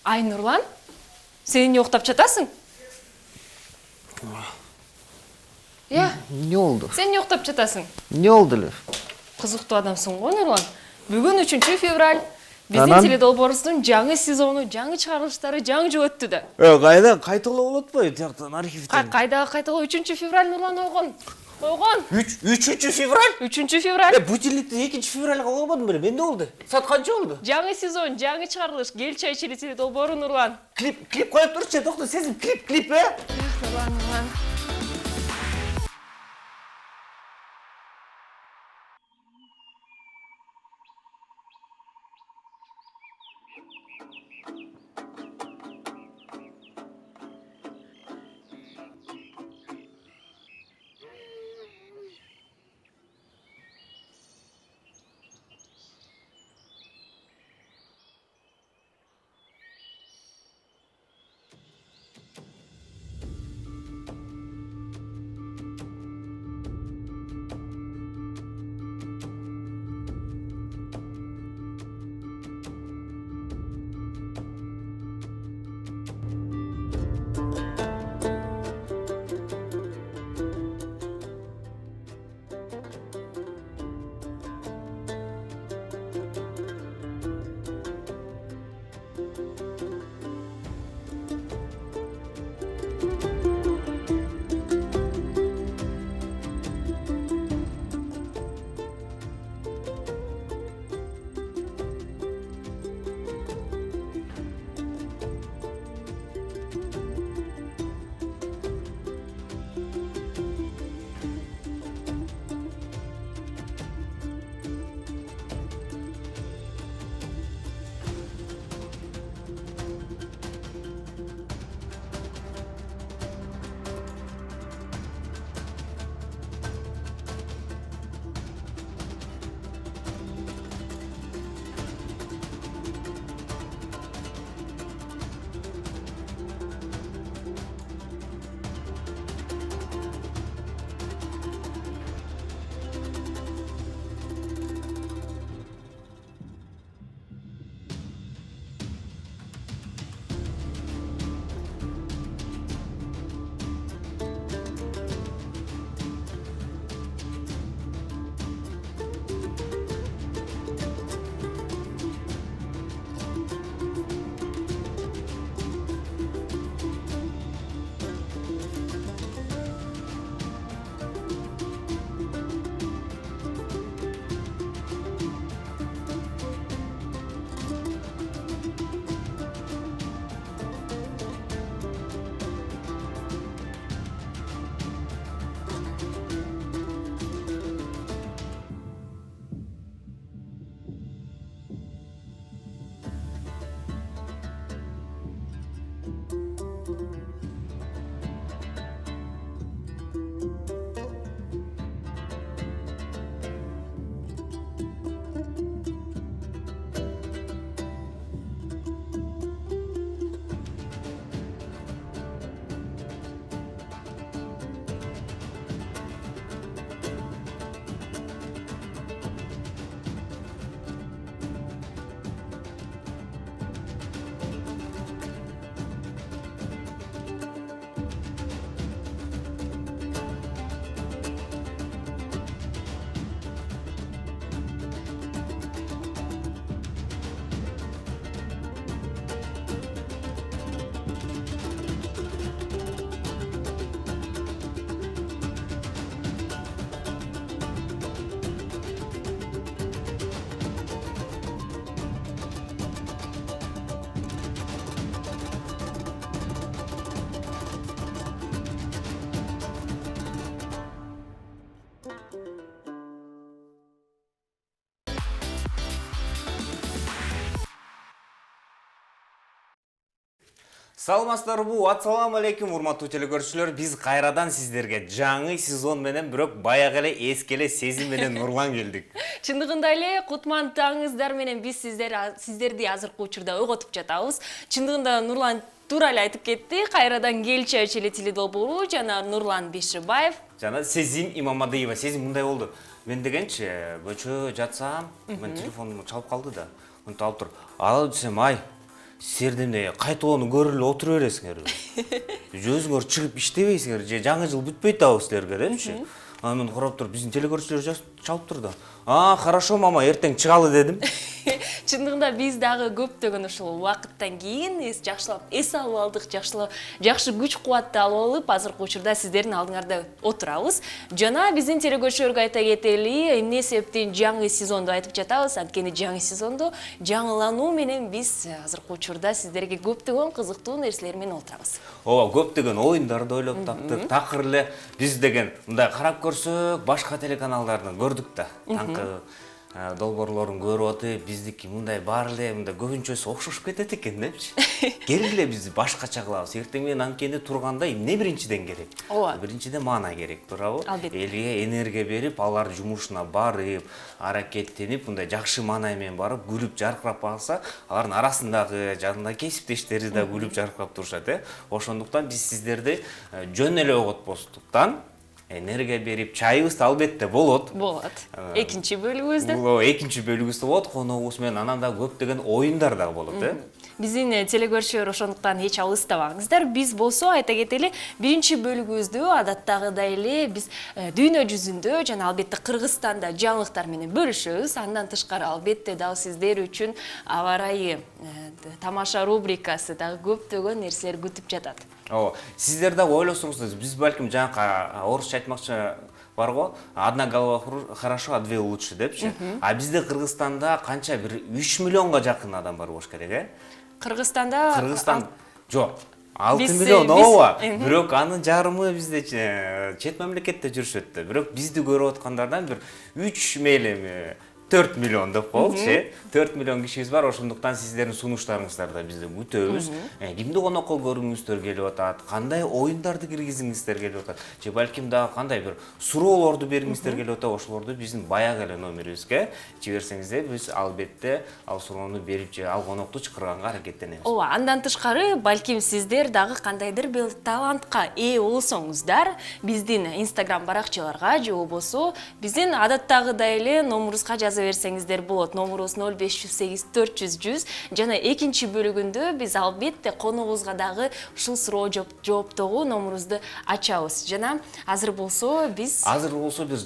Ай, Нурлан, сен не уктап жатасың? Не oldu? Сен не уктап жатасың? Ne oldu Lef? Кызыктуу адамсың го, Нурлан. Бүгүн 3 февраль. Биздин Анан? теледолбоорубуздун жаңы сезону, жаңы чыгарылыштары жаңы жыл өттү да. Кайда кайталоо болот го тияктан архивден. Кайдагы кайталоо 3 февраль Нурлан койгон. 3 февраль? 3 февраль. Будильникти 2 февралга койбодум беле. Менде болду. Саат канча болду? Жаңы сезон, жаңы чыгарылыш. Кел чай ичели теледолбоору Нурлан. Клип коюп турчу, токто, сезим клип Нурлан. Саламатсыздарбы, ассаламу алейкум, урматтуу телекөрүүчүлөр. Биз кайрадан сиздерге жаңы сезон менен, бирок баягы эле эски эле сезим менен Нурлан келдик. Чындыгында эле кутмандыгыңыздар менен биз сиздерди азыркы учурда ойготуп жатабыз. Чындыгында Нурлан туура эле айтып кетти. Кайрадан келчи ачеле теледолбоору жана Нурлан Беширбаев Жана Сезим Имамадыева. Сезим мындай болду. Мен дегенчи, көчө жатсам, мен телефонум чалып калды да. Мынтип алып туруп, алып десем, ай, силер эмне кайтып ону көрүп эле отура бересиңерби? Өзүңөр чыгып иштебейсиңер же жаңы жыл бүтпөйт дагы силерге депчи. Мен карап туруп биздин телекөрүүчүлөр чалып турду. Хорошо мама, эртең чыгалы дедим. Чындыгында биз дагы көптөгөн ушул убакыттан кийин жакшылап эс алып алдык, жакшы күч кубатты алып алып, азыркы учурда сиздердин алдыңарда отурабыз. Жана биздин телекөрүүчүлөргө айта кетели, эмне себептен жаңы сезонду айтып жатабыз, анткени жаңы сезондо жаңылануу менен биз азыркы учурда сиздерге көптөгөн кызыктуу нерселер менен отурабыз. Ооба, көптөгөн оюндарды ойлоп таптык. Такыр эле биз деген мындай карап көрсөк, башка телеканалдарды көрдүк да. Таңкы долбоорлорун көрүп атып, биздики мындай баары эле мындай көбүнчөсү окшошуп кетет экен депчи. Келгиле биз башкача кылабыз. Эртең менен анткени турганда эмне биринчиден керек? Ооба. Биринчиден маана керек, туурабы? Албетте. Элге энергия берип, алар жумушуна барып, аракеттенип, мындай жакшы маанай менен барып, күлүп жаркырап калса, алардын арасындагы жанында кесиптештери да күлүп жаркырап турушат, Ошондуктан биз сиздерди жөн эле оготпостуктан энергия берип, чайыбыз албетте болот. Болот. Экинчи бөлүгүбүздө. Бул экинчи бөлүгүбүздө болот, коногубуз менен анан да көптөгөн оюндар да болот, Биздин телекөрүүчүлөр ошондуктан эч алыстабаңыздар. Биз болсо айта кетели, биринчи бөлүгүбүздө адаттагыдай эле биз дүйнө жүзүндө жана албетте Кыргызстанда жаңылыктар менен бөлүшөбүз. Андан тышкары албетте дагы сиздер үчүн аба ырайы тамаша рубрикасы дагы көптөгөн нерселер күтүп жатат. Ооба, сиздер дагы ойлосоңуздар, биз балким жаңы орусча айтмакчы бар го, одна голова хорошо, а две лучше депчи. А бизде Кыргызстанда канча бир 3 миллионго жакын адам бар болуш керек, Кыргызстан жок. 6 миллион ооба. Бирок анын жарымы бизде чет мамлекетте жүрүшөт да. Бирок бизди көрүп аткандардан бир 3 мейлем 4 миллион деп коелучу, 4 миллион кишибиз бар, ошондуктан сиздердин сунуштарыңыздарды бизде күтөбүз. Кимди конокко көргүңүздөр келип атат, кандай оюндарды киргизиңиздер келип атат, же балким дагы кандай бир суроолорду бергиңиздер келип атат, ошолорду биздин баягы эле номерибизге жиберсеңиздер, биз албетте ал суроону берип же ал конокту чакырганга аракеттенебиз. Ооба, андан тышкары балким сиздер дагы кандайдыр бир талантка ээ болсоңуздар, биздин Instagram баракчаларга же болбосо биздин адаттагыдай эле номерибизге жаза берсеңиздер болот. Номерибиз 0508 400 100. Жана экинчи бөлүгүндө биз албетте коногубузга дагы ушул суроо жооптогу номерибизди ачабыз. Жана азыр болсо биз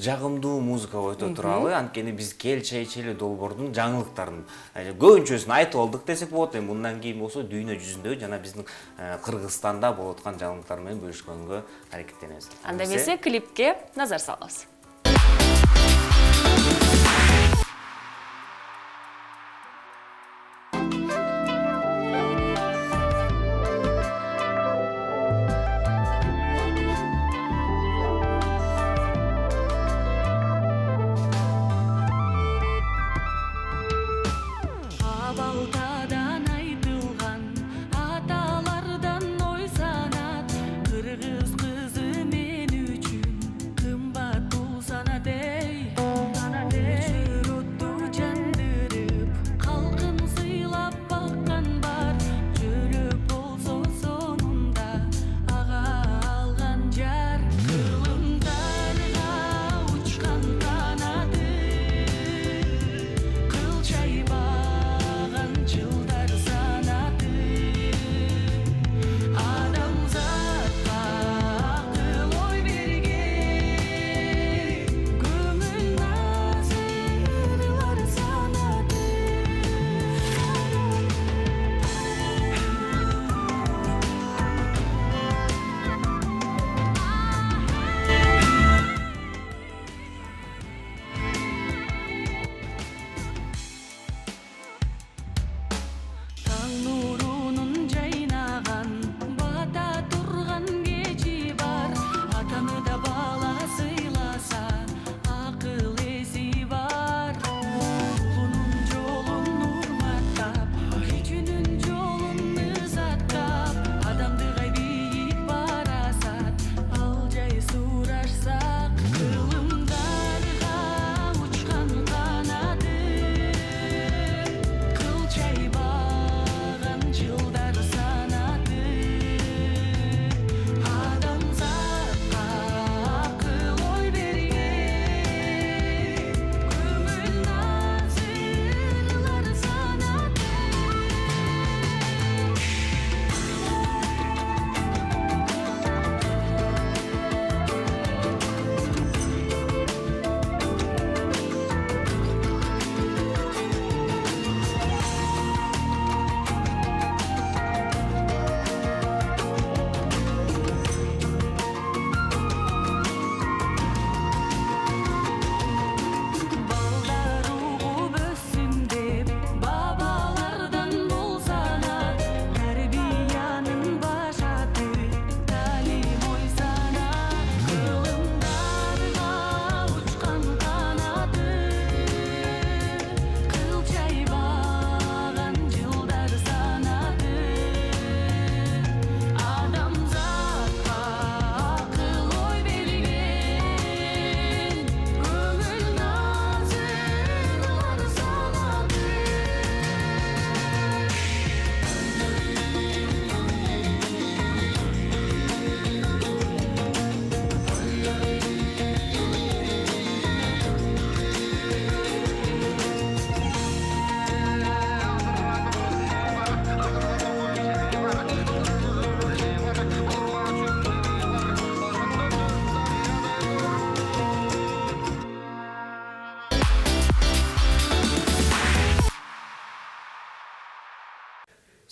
жагымдуу музыка ойто туралы, анткени биз Кел чай ичели долбоордун жаңылыктарын көбүнчөсүн айтып алдык десек болот. Мындан кийин болсо дүйнө жүзүндө жана биздин Кыргызстанда болуп аткан жаңылыктар менен бөлүшкөнгө аракеттенебиз. Анда эмесе клипке назар салабыз. Балтадан айтылган аталардан ой санат, кыргыз кызы мен үчүн кымбат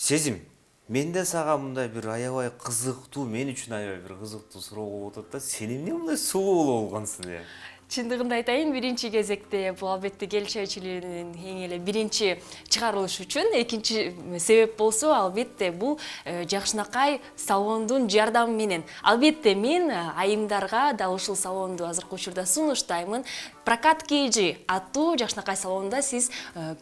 сезим. Менде сага мындай бир аябай кызыктуу, мен үчүн аябай бир кызыктуу суроо болуп атат да. Сен эмне мындай сулуу болуп алгансың деп. Чындыгында айтайын, биринчи кезекте бул албетте эл чечилүүнүн эң эле биринчи чыгарылышы үчүн, экинчи себеп болсо албетте бул Жакшынакай салондун жардамы менен. Албетте мен айымдарга дал ушул салонду азыркы учурда сунуштаймын. Прокат KG аттуу Жакшынакай салонунда сиз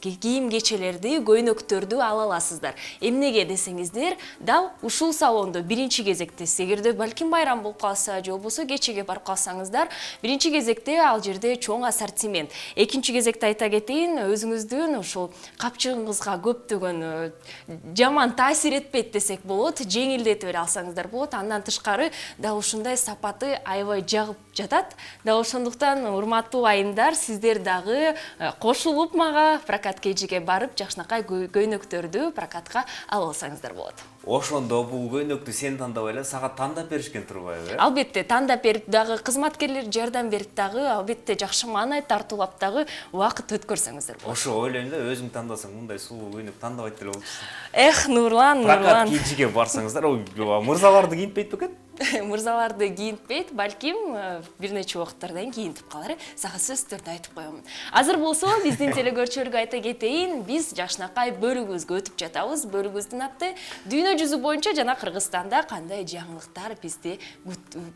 кийим кечелерди, көйнөктөрдү ала аласыздар. Эмнеге десеңиздер, дал ушул салондо биринчи кезекте эгерде балким байрам болуп калса, же болбосо кечеге барып калсаңыздар, биринчи кезекте ал жерде чоң ассортимент. Экинчи кезекте айта кетейин, өзүңүздүн ушул капчыгыңызга көптөгөн жаман таасир этпейт десек болот, жеңилдетип эле алсаңыздар болот. Андан тышкары дал ушундай сапаты аябай жагып жатат. Дал ошондуктан урматтуу айымдар, сиздер дагы кошулуп мага прокат KG-ге барып Жакшынакай көйнөктөрдү прокатка алып алсаңыздар болот. Ошондо бул көйнөктү сен тандабай эле сага тандап беришкен турбайбы? Албетте тандап берип дагы кызматкерлер жардам берип дагы, албетте жакшы маанай тартуулап дагы убакыт өткөрсөңүздөр болот. Ошо ойлойм да, өзүң тандасаң мындай сулуу көйнөк тандабайт деле болчусуң. Эх, Нурлан. Прокат KG-ге барсаңыздар, мырзаларды кийинтпейт бекен? Мырзаларды кийинтпейт, балким бир нече убакыттардан кийинтип калар. Сага сөзсүз түрдө айтып коем. Азыр болсо биздин телекөрүүчүлөргө айта кетейин, биз Жакшынакай бөлүгүбүзгө өтүп жатабыз. Бөлүгүбүздүн аты дүйнө жүзү боюнча жана Кыргызстанда кандай жаңылыктар бизди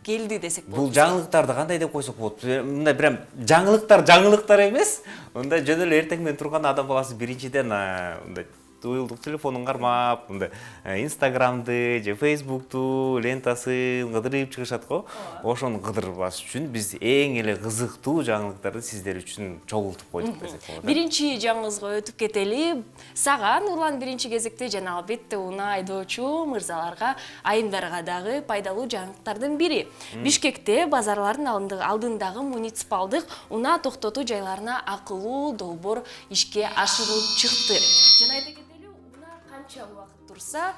келди десек болот. Бул жаңылыктарды кандай деп койсок болот? Мындай прям жаңылыктар эмес. Мындай жөн эле эртең менен турганда адам баласы биринчиден мындай уюлдук телефонун кармап, мындай Инстаграмды же Фейсбукту лентасын кыдырып чыгышат го. Ошону кыдырбаш үчүн биз эң эле кызыктуу жаңылыктарды сиздер үчүн чогултуп койдук десек болот. Биринчи жаңыбызга өтүп кетели. Сага Нурлан биринчи кезекте жана албетте унаа айдоочу мырзаларга, айымдарга дагы пайдалуу жаңылыктардын бири. Бишкекте базарлардын алдындагы муниципалдык унаа токтотуу жайларына акылуу долбоор ишке ашырылып чыкты. Жана айта кетели, унаа канча убакыт турса,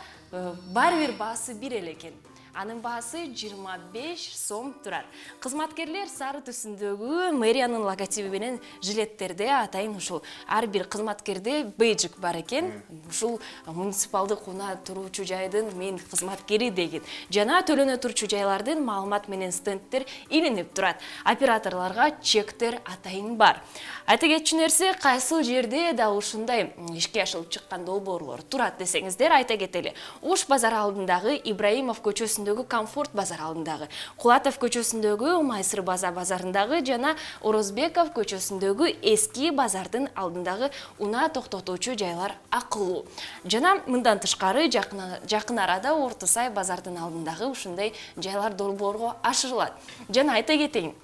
баары бир баасы бир эле экен. Анын баасы 25 сом турат. Кызматкерлер сары түсүндөгү мэриянын логотиби менен жилеттерде атайын ушул ар бир кызматкерде бейджик бар экен. Ушул муниципалдык унаа туруучу жайдын мен кызматкери деген. Жана төлөнө турчу жайлардын маалымат менен стендтер илинип турат. Операторлорго чектер атайын бар. Айта кетчү нерсе, кайсыл жерде да ушундай ишке ашырылып чыккан долбоорлор турат десеңиздер, айта кетели. Ош базар алдындагы Ибраимов көчөсүндөгү Комфорт базар алдындагы, Кулатов көчөсүндөгү Майсыр базарындагы жана Орозбеков көчөсүндөгү эски базардын алдындагы унаа токтотуучу жайлар акылуу. Жана мындан тышкары жакын арада Орто Сай базардын алдындагы ушундай жайлар долбоорго ашырылат. Жана айта кетейин,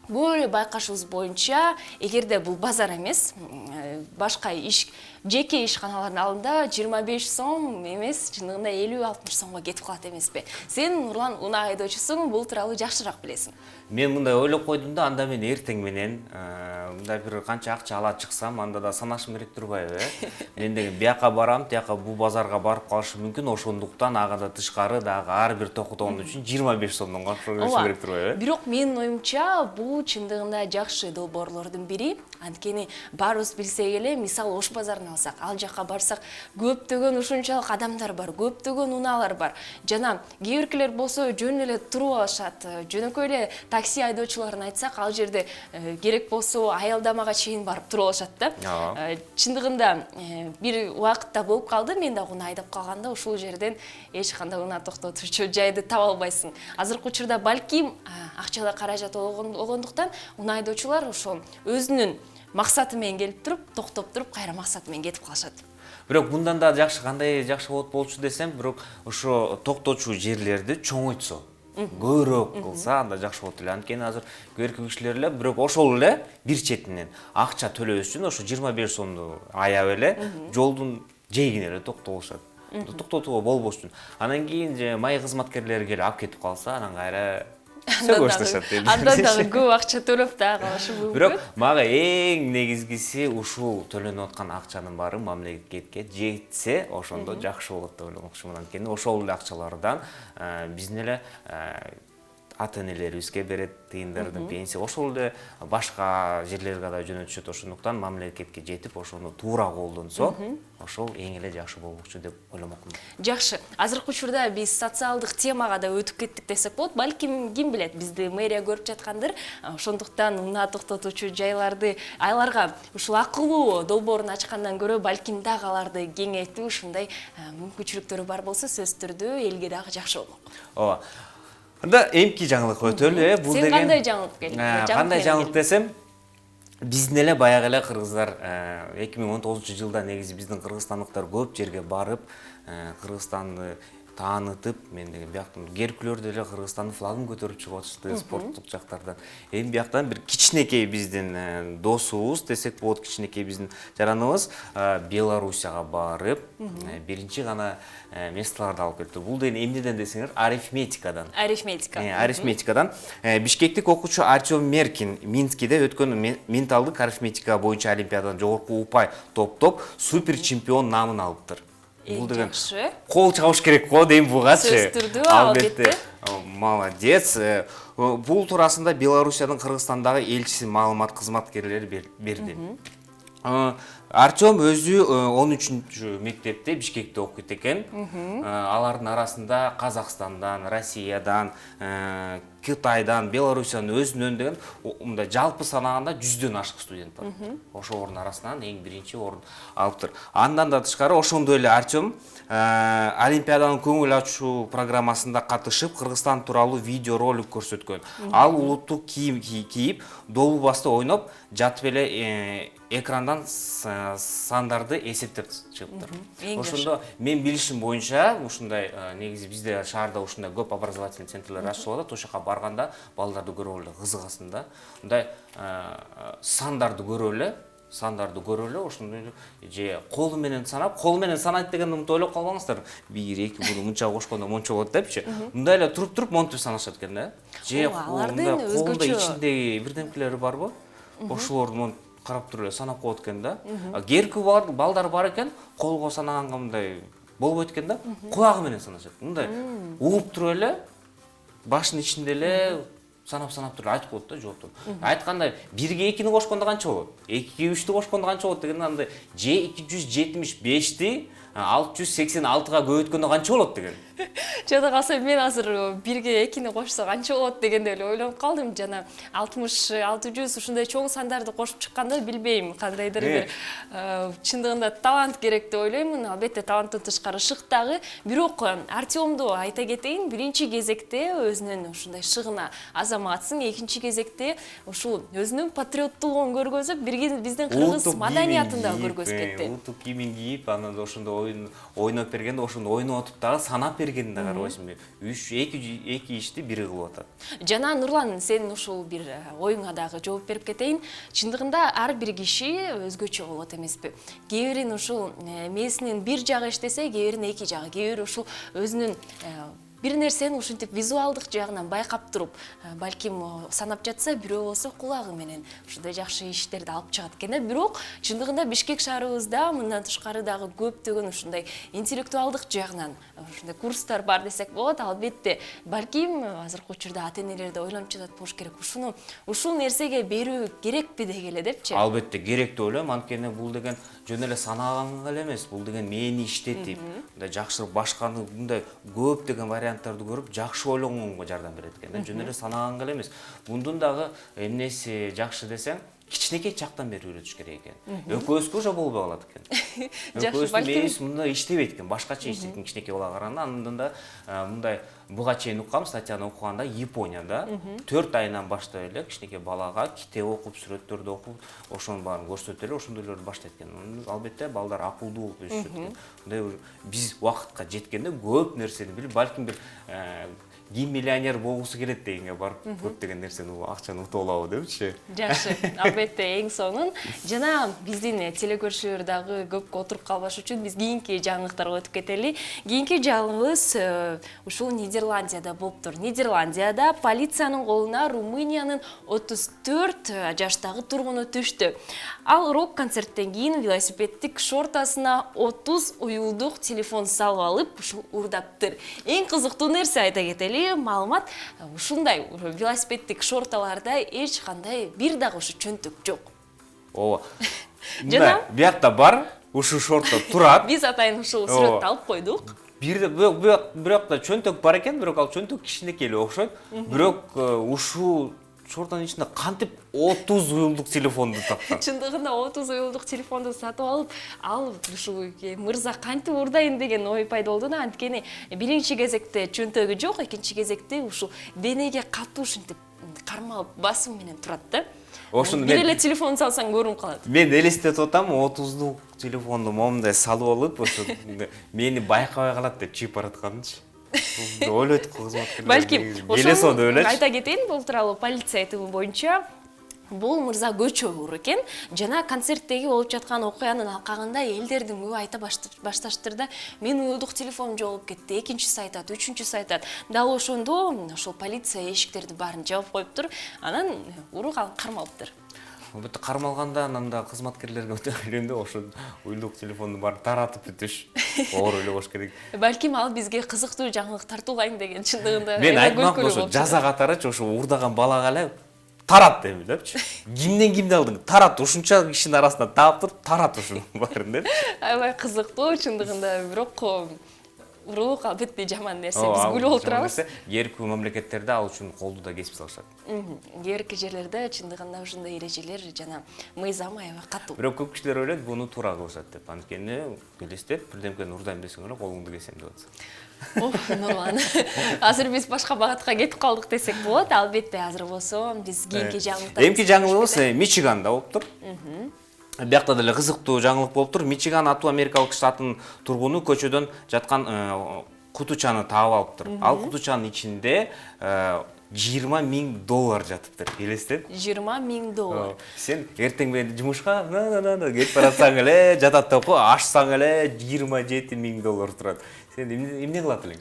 бул байкашыбыз боюнча, эгерде бул базар эмес, башка жеке ишканалардын алдында 25 сом эмес, чындыгында 50-60 сомго кетип калат эмеспи? Сен, Нурлан, унаа айдоочусуң, бул тууралуу жакшыраак билесиң. Мен мындай ойлоп койдум да, анда мен эртең менен мындай бир канча акча ала чыксам, анда да санашым керек турбайбы, Мен деген бияка барам, тияка бул базарга барып калышы мүмкүн, ошондуктан ага тышкары дагы ар бир токтогон үчүн 25 сомдон каршы керек турбайбы? Бирок менин оюмча, бул чындыгында жакшы долбоорлордун бири. Анткени баарыбыз билсек эле, мисалы Ош базарын алсак, ал жака барсак, көптөгөн ушунчалык адамдар бар, көптөгөн унаалар бар. Жана кээ биркилер болсо жөн эле туруп алышат, жөнөкөй эле такси айдоочуларын айтсак, ал жерде керек болсо аялдамага чейин барып туруп алышат да. Чындыгында бир убакытта болуп калды, мен дагы унаа айдап калганда ушул жерден эч кандай унаа токтотуучу жайды таба албайсың. Азыркы учурда балким акчада каражат болгондуктан унаа айдоочулар ошо өзүнүн максаты менен келип туруп, токтоп туруп, кайра максаты менен кетип калышат. Бирок мындан да жакшы, кандай жакшы болот болчу десем, бирок ошо токточу жерлерди чоңойтсо, көбүрөөк кылса, анда жакшы болот эле. Анткени азыр көркү кишилер эле, бирок ошол эле бир четинен акча төлөө үчүн ошо 25 сомду аяп эле жолдун жээгине эле токтолушат. Токтотууга болбош үчүн. Анан кийин же май кызматкерлери келип алып кетип калса, анан кайра сөйлөшөт. Андан дагы көп акча төлөп дагы калышы мүмкүн. Бирок мага эң негизгиси ушул төлөнүп аткан акчанын баары мамлекетке жетсе, ошондо жакшы болот деп ойломокчумун. Анткени ошол эле акчалардан биздин эле ата энелерибизге берет тыйындардын пенсия, ошол эле башка жерлерге да жөнөтүшөт. Ошондуктан мамлекетке жетип, ошону туура колдонсо, ошол эң эле жакшы болмокчу деп ойломокмун. Жакшы. Азыркы учурда биз социалдык темага да өтүп кеттик десек болот. Балким ким билет, бизди мэрия көрүп жаткандыр. Ошондуктан унаа токтотуучу жайларды айларга ушул акылуу долбоорун ачкандан көрө балким дагы аларды кеңейтүү ушундай мүмкүнчүлүктөрү бар болсо сөзсүз түрдө элге дагы жакшы болмок. Ооба. Анда эмки жаңылык өтөлү, бул деген. Сен кандай жаңылык келди? Кандай жаңылык десем, биздин эле баягы эле кыргыздар 2019-жылда негизи биздин кыргызстандыктар көп жерге барып, Кыргызстанды таанытып, мен деген бияктан геркулер деле Кыргызстандын флагын көтөрүп чыгып атышты спорттук жактардан. Эми бияктан бир кичинекей биздин досубуз десек болот, кичинекей биздин жараныбыз Белоруссияга барып, биринчи гана месталарды алып келди. Бул деген эмнеден десеңер, арифметикадан. Арифметикадан. Бишкектик окуучу Артем Меркин Минскиде өткөн менталдык арифметика боюнча олимпиададан жогорку упай топтоп супер чемпион намын алыптыр. Бул деген кол чабыш керек го дейм бугачы. Сөзсүз түрдө албетте. Молодец. Бул туурасында Белоруссиянын Кыргызстандагы элчиси маалымат кызматкерлери берди. Артем өзү 13-чү мектепте Бишкекте окуйт экен. Алардын арасында Казакстандан, Россиядан, Кытайдан, Белоруссиянын өзүнөн деген мындай жалпы санаганда 100дөн ашык студент бар. Ошолордун арасынан эң биринчи орун алыптыр. Андан да тышкары ошондой эле Артем Олимпиаданын көңүл ачуу программасында катышып, Кыргызстан тууралуу видео ролик көрсөткөн. Ал улуттук кийим кийип, долбубасты ойноп, жатып эле экрандан сандарды эсептеп чыгыптыр. Ошондо мен билишим боюнча, ушундай негизи бизде шаарда ушундай көп образовательный центрлер ачылып атат. Ошока барганда балдарды көрүп эле кызыгасың да. Мындай сандарды көрүп эле, ошондой же колу менен санайт дегенди умтуп ойлоп калбаңыздар. 1 2 буну мынча кошкондо монча болот депчи. Мындай эле туруп монтип санашат экен да. Же колунда ичиндеги бирдемкелери барбы? Ошолорду карап туруп эле санап коет экен да. Геркүү балдар бар экен, колго санаганга мындай болбойт экен да. Кулагы менен санашат. Мындай ууп туруп эле, башынын ичинде эле санап туруп айтып коет да, жооптон. Айткандай 1ге 2ни кошкондо канча болот? 2ге 3тү кошкондо канча болот дегенде андай же 275ти 686-га көбөйткөндө канча болот деген. Жада калса мен азыр 1ге 2ни кошсо канча болот дегенде эле ойлонуп калдым. Жана 60 600 ушундай чоң сандарды кошуп чыкканда билбейм, кандайдыр бир чындыгында талант керек деп ойлоймун. Албетте таланттан тышкары шык дагы. Бирок Артемду айта кетейин, биринчи кезекте өзүнүн ушундай шыгына азаматсың, экинчи кезекте ушул өзүнүн патриоттугун көргөзүп, биздин кыргыз маданиятын да көргөзүп кетти. Улуттук кийимин кийип, анан ошондой ойноп бергенде, ошондо ойноп атып дагы санап бергенде карабайсыңбы? 2 ишти бири кылып атат. Жана Нурлан, сен ушул бир оюңа дагы жооп берип кетейин. Чындыгында ар бир киши өзгөчө болот эмеспи? Кээ бирин ушул мээсинин бир жагы иштесе, кээ бирин эки жагы, кээ бири ушул өзүнүн бир нерсени ушинтип визуалдык жагынан байкап туруп, балким санап жатса, бирөө болсо кулагы менен ушундай жакшы иштерди алып чыгат экен. Бирок чындыгында Бишкек шаарыбызда мындан тышкары дагы көптөгөн ушундай интеллектуалдык жагынан ушундай курстар бар десек болот. Албетте, балким азыркы учурда ата-энелер да ойлонуп жатат болуш керек. Ушул нерсеге берүү керекпи дегеле депчи? Албетте керек деп ойлойм, анткени бул деген жөн эле санаганга эле эмес, бул деген мээни иштетип, мындай жакшыраак башканы мындай көп деген варианттарды көрүп, жакшы ойлонгонго жардам берет экен. Жөн эле санаганга эле эмес. Мундун дагы эмнеси жакшы десең, кичинекей чактан бери үйрөтүш керек экен. Экөөбүзгө уже болбой калат экен. Экөөбүздүн мээбиз мындай иштебейт экен, башкача иштейт экен кичинекей бала караганда. Андан да мындай буга чейин уккам, статьяны окуганда Японияда 4 айынан баштап эле кичинекей балага китеп окуп, сүрөттөрдү окуп, ошонун баарын көрсөтүп эле ошондойлорду баштайт экен. Албетте балдар акылдуу болуп өсүшөт экен. Мындай биз убакытка жеткенде көп нерсени билип, балким бир ким миллионер болгусу келет дегенге барып көптөгөн нерсени акчаны утуп алабы депчи. Жакшы, албетте эң сонун. Жана биздин телекөрүүчүлөр дагы көп отуруп калбаш үчүн биз кийинки жаңылыктарга өтүп кетели. Кийинки жаңылыгыбыз ушул Нидерландияда болуптур. Нидерландияда полициянын колуна Румыниянын 34 жаштагы тургуну түштү. Ал рок-концерттен кийин велосипеддик шортасына 30 уюлдук телефон салып алып, ушул урдаптыр. Эң кызыктуу нерсе айта кетели. кечээки маалымат ушундай велосипеддик шорталарда эч кандай бир дагы ушу чөнтөк жок. Ооба. Жана биякта бар, ушу шортто турат. биз атайын ушул сүрөттү алып койдук. Бирок чөнтөк бар экен, бирок ал чөнтөк кичинекей эле окшойт. Бирок ушул шорттун ичинде кантип 30 уюлдук телефонду тапкан. Чындыгында 30 уюлдук телефонду сатып алып, ал ушул мырза кантип урдайын деген ой пайда болду да. Анткени биринчи кезекте чөнтөгү жок, экинчи кезекте ушул денеге катуу ушинтип кармалып басым менен турат да. Ошону бир эле телефон салсаң көрүнүп калат. Мен элестетип атам, 30дук телефонду момундай салып алып, ошо мени байкабай калат деп чийип баратканынчы. Ойлойт кызматкерлер. Балким Белесо деп элечи. айта кетейин, бул тууралуу полиция айтымы боюнча бул мырза көчөгүр экен. Жана концерттеги болуп жаткан окуянын алкагында элдердин көбү айта башташтыр да, мен уюлдук телефонум жоголуп кетти, экинчиси айтат, үчүнчүсү айтат. Дал ошондо ошол полиция эшиктерди баарын жаап коюптур, анан урук алып кармалыптыр. Бүт кармалганда анда кызматкерлерге өтө элемде ошо уюлдук телефонду бар таратып бүтүш. Оор ойлобош керек. Балким ал бизге кызыктуу жаңылык тартуулайм деген чындыгында. Мен айтмак ошо жаза катарычы ошо урдаган балага эле тарат деп депчи. Кимден алдың? Тарат, ушунча кишинин арасында таап туруп тарат ушунун баарын деп. Аябай кызыктуу чындыгында, бирок урук албетте жаман нерсе. Биз күлүп отурабыз. Эркүү мамлекеттерде ал үчүн колду да кесип салышат. Эркий жерлерде чындыгында ушундай эрежелер жана мыйзам аябай катуу. Бирок көп кишилер ойлойт, буну туура кылышат деп. Анткени элестеп, бирдемкени урдайм десең эле колуңду кесем деп атсың. Нурлан. Азыр биз башка багатка кетип калдык десек болот. Албетте азыр болсо биз кийинки жаңылыктар. Эмки жаңылыгыбыз Мичиганда болуптур. Биякта деле кызыктуу жаңылык болуптур. Мичиган аттуу америкалык штатынын тургуну көчөдөн жаткан кутучаны таап алыптыр. Ал кутучанын ичинде $20,000 жатыптыр. Элестеп? $20,000. Сен эртең менен жумушка кетип баратсаң эле, жатат деп ко, ашсаң эле $27,000 турат. Сен эмне кылат элең?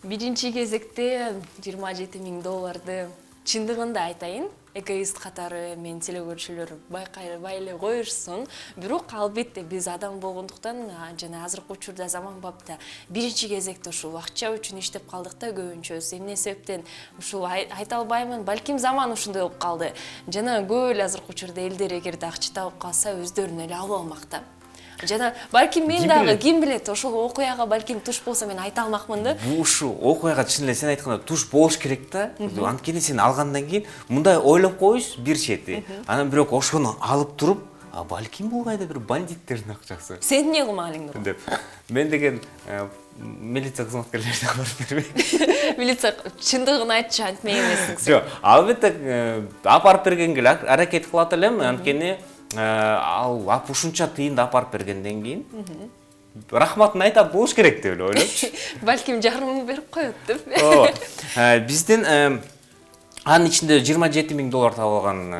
Биринчи кезекте $27,000 чындыгында айтайын, эгоист катары мен телекөрүүчүлөр байкабай эле коюшсун. Бирок албетте биз адам болгондуктан жана азыркы учурда заманбапта биринчи кезекте ушул акча үчүн иштеп калдык да көбүнчөсү. Эмне себептен ушул айта албаймын, балким заман ушундай болуп калды. Жана көп эле азыркы учурда элдер эгерде акча таап калса өздөрүн эле алып алмак да. Жана балким мен дагы ким билет, ошол окуяга балким туш болсо мен айта алмакмын да. Ушул окуяга чын эле сен айткандай туш болуш керек да. Анткени сен алгандан кийин мындай ойлоп коюш бир чети. Анан бирок ошону алып туруп, балким бул кайда бир бандиттердин акчасы. Сен эмне кылмак элең деп. Мен деген милиция кызматкерлерине алып бербейм. Милиция чындыгын айтчы, антмек эмессиң сен. Жок, албетте апарып бергенге аракет кылат элем, анткени ал ушунча тыйынды апарып бергенден кийин рахматын айтап болуш керек деп эле ойлоймчу. Балким жарымын берип коет деп. Ооба. Биздин анын ичинде $27,000 табылган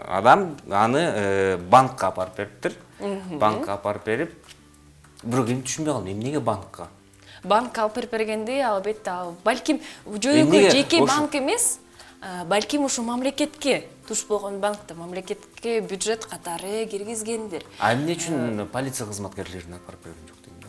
адам аны банкка апарып бериптир. Банкка апарып берип, бирок эми түшүнбөй калдым, эмнеге банкка? Банкка алып бергенде албетте балким жөнөкөй жеке банк эмес, балким ушу мамлекетке туш болгон банкта мамлекетке бюджет катары киргизгендир. Эмне үчүн полиция кызматкерлерине апарып берген жок дейм да?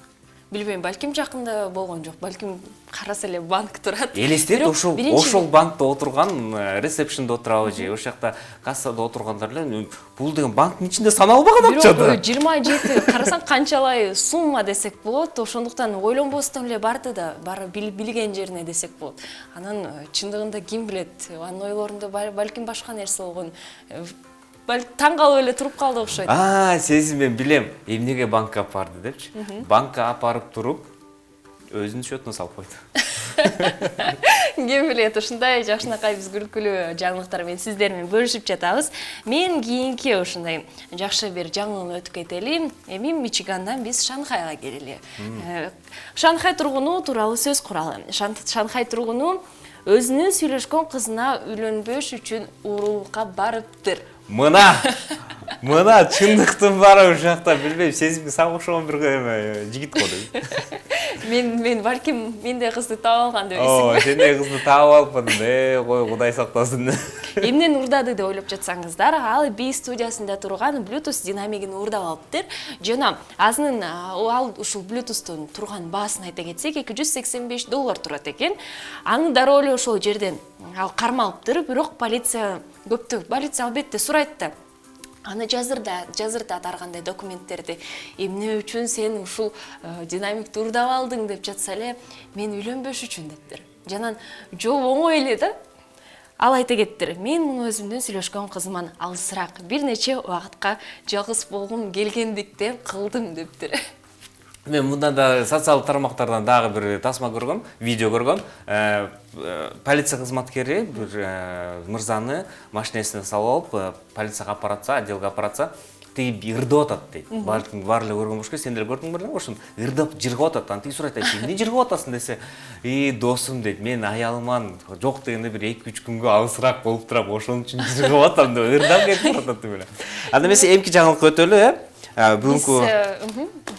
Билбейм, балким жакында болгон жок. Балким караса эле банк турат. Элестет, ошол банкта отурган, ресепшнде отурабы же, ошол жакта кассада отургандар эле бул деген банктын ичинде саналбаган акча да. Бирок 27 карасаң канчалай сумма десек болот, ошондуктан ойлонбостон эле барды да, бары билген жерине десек болот. Анан чындыгында ким билет, анын ойлорунда балким башка нерсе болгон. Таң калып эле туруп калды окшойт. Сезин мен билем, эмнеге банкка апарды депчи. Банкка апарып туруп, өзүнүн счетуна салып койду. Ким билет, ушундай жакшынакай биз күлкүлүү жаңылыктар менен сиздер менен бөлүшүп жатабыз. Мен кийинки ушундай жакшы бир жаңылык өтүп кетели. Эми Мичигандан биз Шанхайга келели. Шанхай тургуну тууралуу сөз куралы. Шанхай тургуну өзүнүн сүйлөшкөн кызына үйлөнбөш үчүн урулукка барыптыр. Мына Мына чындыктын баары ушакта билбейм, сезимге сага окшогон бир жигит го дейм. Мен балким менде кызды таап алган деп ойлойсуң. Ооба, сендей кызды таап алыпмын. Кой Кудай сактасын. Эмнени уурдады деп ойлоп жатсаңыздар, ал би студиясында турган Bluetooth динамигин уурдап алыптыр. Жана азынын ал ушул Bluetooth'тун турган баасын айта кетсек, $285 турат экен. Аны дароо эле ошол жерден ал кармалыптыр, бирок полиция албетте сурайт да. Аны жазырда таргандай документтерди эмне үчүн сен ушул динамикти уурдап алдың деп жатса эле, мен үйлөнбөш үчүн дептир. Жанан жол оңой эле да. Ал айта кеттир, мен муну өзүмдүн сүйлөшкөн кызыман алысыраак бир нече убакытка жалгыз болгум келгендиктен кылдым дептир. Мен мындан да социалдык тармактардан дагы бир тасма көргөм, видео көргөм. Полиция кызматкери бир мырзаны машинесине салып алып, полицияга алып баратса, отделге алып баратса, тиги ырдап атат дейт. Балким баары эле көргөн болуш керек, сен деле көрдүң бир, ошон ырдап жыргап атат. Аны тиги сурайт, эмне жыргап атасың десе, досум дейт, мен аялыман жок дегенде бир 2-3 күнгө алысыраак болуп турам, ошон үчүн жыргап атам деп ырдап кетип атат деп эле. Анда эмесе эмки жаңылыкка өтөлү, бүгүнкү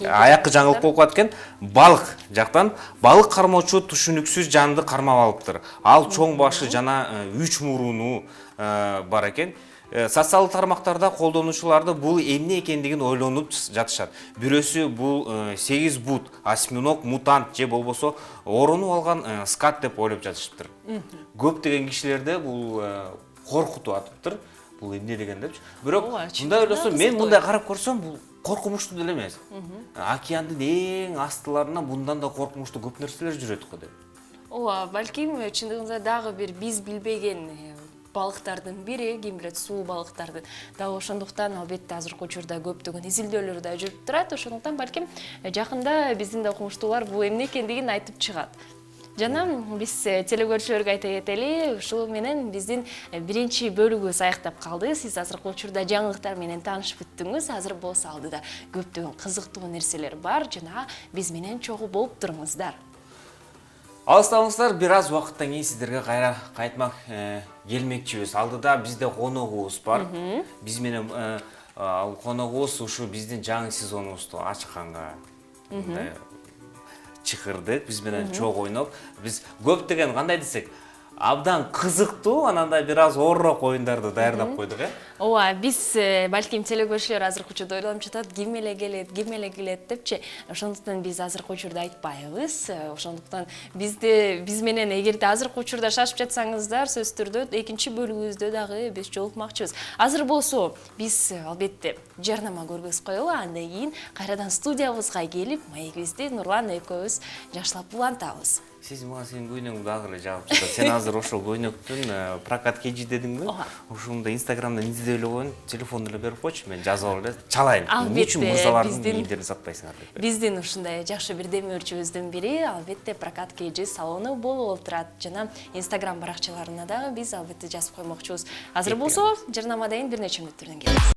аяккы жаңылык болуп калат экен. Балык жактан балык кармоочу түшүнүксүз жанды кармап алыптыр. Ал чоң башы жана 3 мурууну бар экен. Социалдык тармактарда колдонуучуларды бул эмне экендигин ойлонуп жатышат. Бирөөсү бул 8 бут, осьминог, мутант же болбосо оронуп алган скат деп ойлоп жатышыптыр. Көптөгөн кишилерде бул коркутуп атыптыр. Бул эмне деген депчи. Бирок мындай ойлосом, мен мындай карап көрсөм, бул коркунучтуу деле эмес. Океандын эң астыларынан мындан да коркунучтуу көп нерселер жүрөт го деп. Ооба, балким чындыгында дагы бир биз билбеген балыктардын бири, ким билет, суу балыктардын. Дагы ошондуктан албетте азыркы учурда көптөгөн изилдөөлөр да жүрүп турат. Ошондуктан балким жакында биздин да окумуштуулар бул эмне экендигин айтып чыгат. Жана биз телекөрүүчүлөргө айта кетели, ушул менен биздин биринчи бөлүгүбүз аяктап калды. Сиз азыркы учурда жаңылыктар менен таанышып бүттүңүз. Азыр болсо алдыда көптөгөн кызыктуу нерселер бар жана биз менен чогуу болуп туруңуздар. Алыстабыңыздар, бир аз убакыттан кийин сиздерге кайра кайтмак келмекчибиз. Алдыда бизде коногубуз бар. Биз менен коногубуз ушу биздин жаңы сезонубузду ачканга чакырдык, биз менен чогуу ойноп, биз көптөгөн кандай десек, абдан кызыктуу, ананда бир аз орроок оюндарды даярдап койдук, Ооба, биз балким телекөрүүчүлөр азыркы учурда ойлонуп жатат, ким эле келет депчи. Ошондуктан биз азыркы учурда айтпайбыз. Ошондуктан биз менен эгерде азыркы учурда шашып жатсаңыздар, сөзсүз түрдө экинчи бөлүгүбүздө дагы биз жолукмакчыбыз. Азыр болсо биз албетте жарнама көргөзүп коелу, андан кийин кайрадан студиябызга келип, маегибизди Нурлан экөөбүз жакшылап улантабыз. Сиз мага сенин көйнөгүңдү дагы эле жагып жатат. Сен азыр ошол көйнөктүн прокат кежи дедиңби? Ошондо Инстаграмдан издеп эле коюн, телефонду эле берип койчу, мен жазып алып эле чалайын. Эмне үчүн мырзалардын кийимдерин сатпайсыңар деп. Биздин ушундай жакшы бир демөөрчүбүздүн бири албетте прокат кежи салону болуп турат. Жана Инстаграм баракчаларына дагы биз албетте жазып коймокчубуз. Азыр болсо жарнамадан бир нече мүнөттөрдөн келебиз.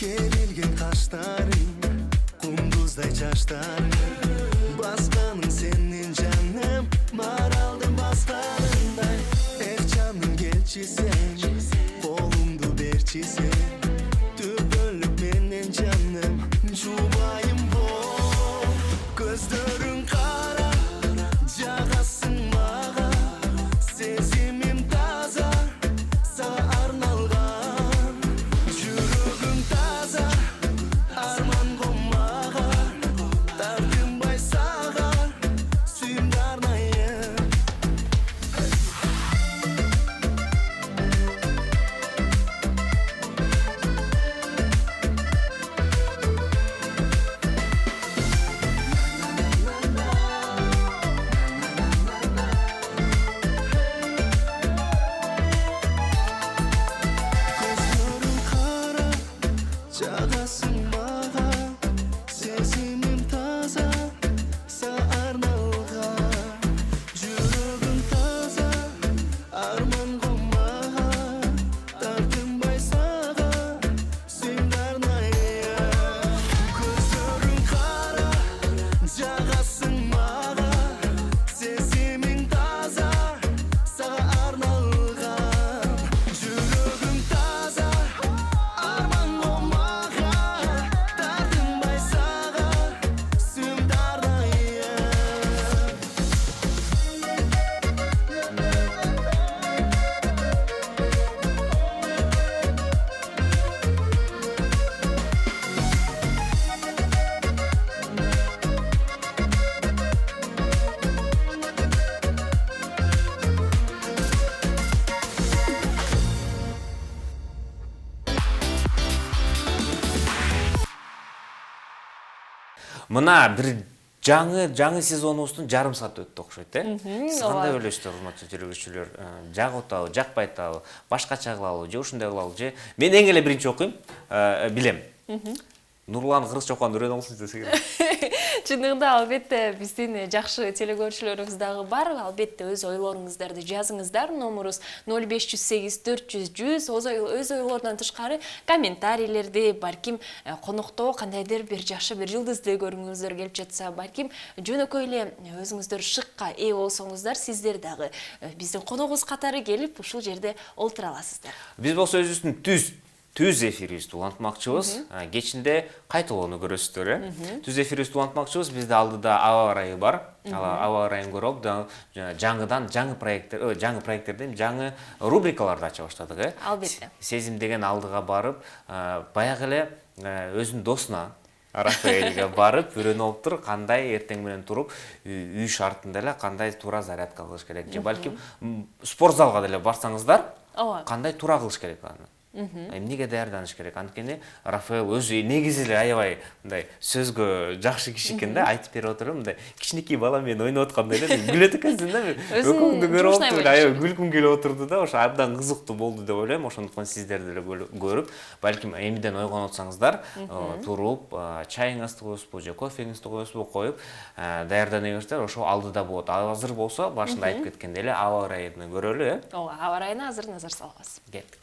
Kerilgen kaşların, kunduzday çaşların, baskanın senin canım, maraldım baskanınday. Canım gelçi sen. мына бир жаңы сезонубуздун жарым сааты өттү окшойт сиз кандай ойлойсуздар урматтуу телекөрүүчүлөр? Жагып атабы, жакпай атабы, башкача кылабы же ушундай кылабы же мен эң эле биринчи окуйм, билем. Нурлан кыргызча окуган үйрөнүп алсын десе керек. Чындыгында албетте биздин жакшы телекөрүүчүлөрүбүз дагы бар. Албетте өз ойлоруңуздарды жазыңыздар. Номерубуз 0508 400 100. Өз ойлордон тышкары комментарийлерди, балким коноктоо кандайдыр бир жакшы бир жылдызды көргүңүздөр келип жатса, балким жөнөкөй эле өзүңүздөр шыкка ээ болсоңуздар, сиздер дагы биздин коногубуз катары келип ушул жерде олтура аласыздар. Биз болсо өзүбүздүн түз эфирибизди улантмакчыбыз. Кечинде кайталоону көрөсүздөр, Түз эфирибизди улантмакчыбыз. Бизде алдыда аба ырайы бар. Аба ырайын көрүп, жаңы проекттерден жаңы рубрикаларды ача баштадык, Албетте. Сезим деген алдыга барып, баягы эле өзүнүн досуна Рафаэлге барып, үйрөнүп алыптыр, кандай эртең менен туруп, үй шартында эле кандай туура зарядка кылыш керек. Же балким спорт залга деле барсаңыздар, кандай туура кылыш керек аны. Эмнеге даярданыш керек? Анткени Рафаэл өзү негизи эле аябай мындай сөзгө жакшы киши экен да, айтып берип отуруп, мындай кичинекей бала менен ойноп аткандай эле күлөт экенсиң да. Өкүңдү көрүп отуруп, аябай күлкүм келип отурду да, ошо абдан кызыктуу болду деп ойлойм. Ошондуктан сиздерди деле көрүп, балким эмиден ойгонуп атсаңыздар, туруп, чайыңызды коесузбу же кофеңизди коесузбу, коюп даярданып берсеңиздер, ошо алдыда болот. Азыр болсо башында айтып кеткендей эле аба ырайын көрөлү, Ооба, аба ырайына азыр назар салабыз. Кеттик.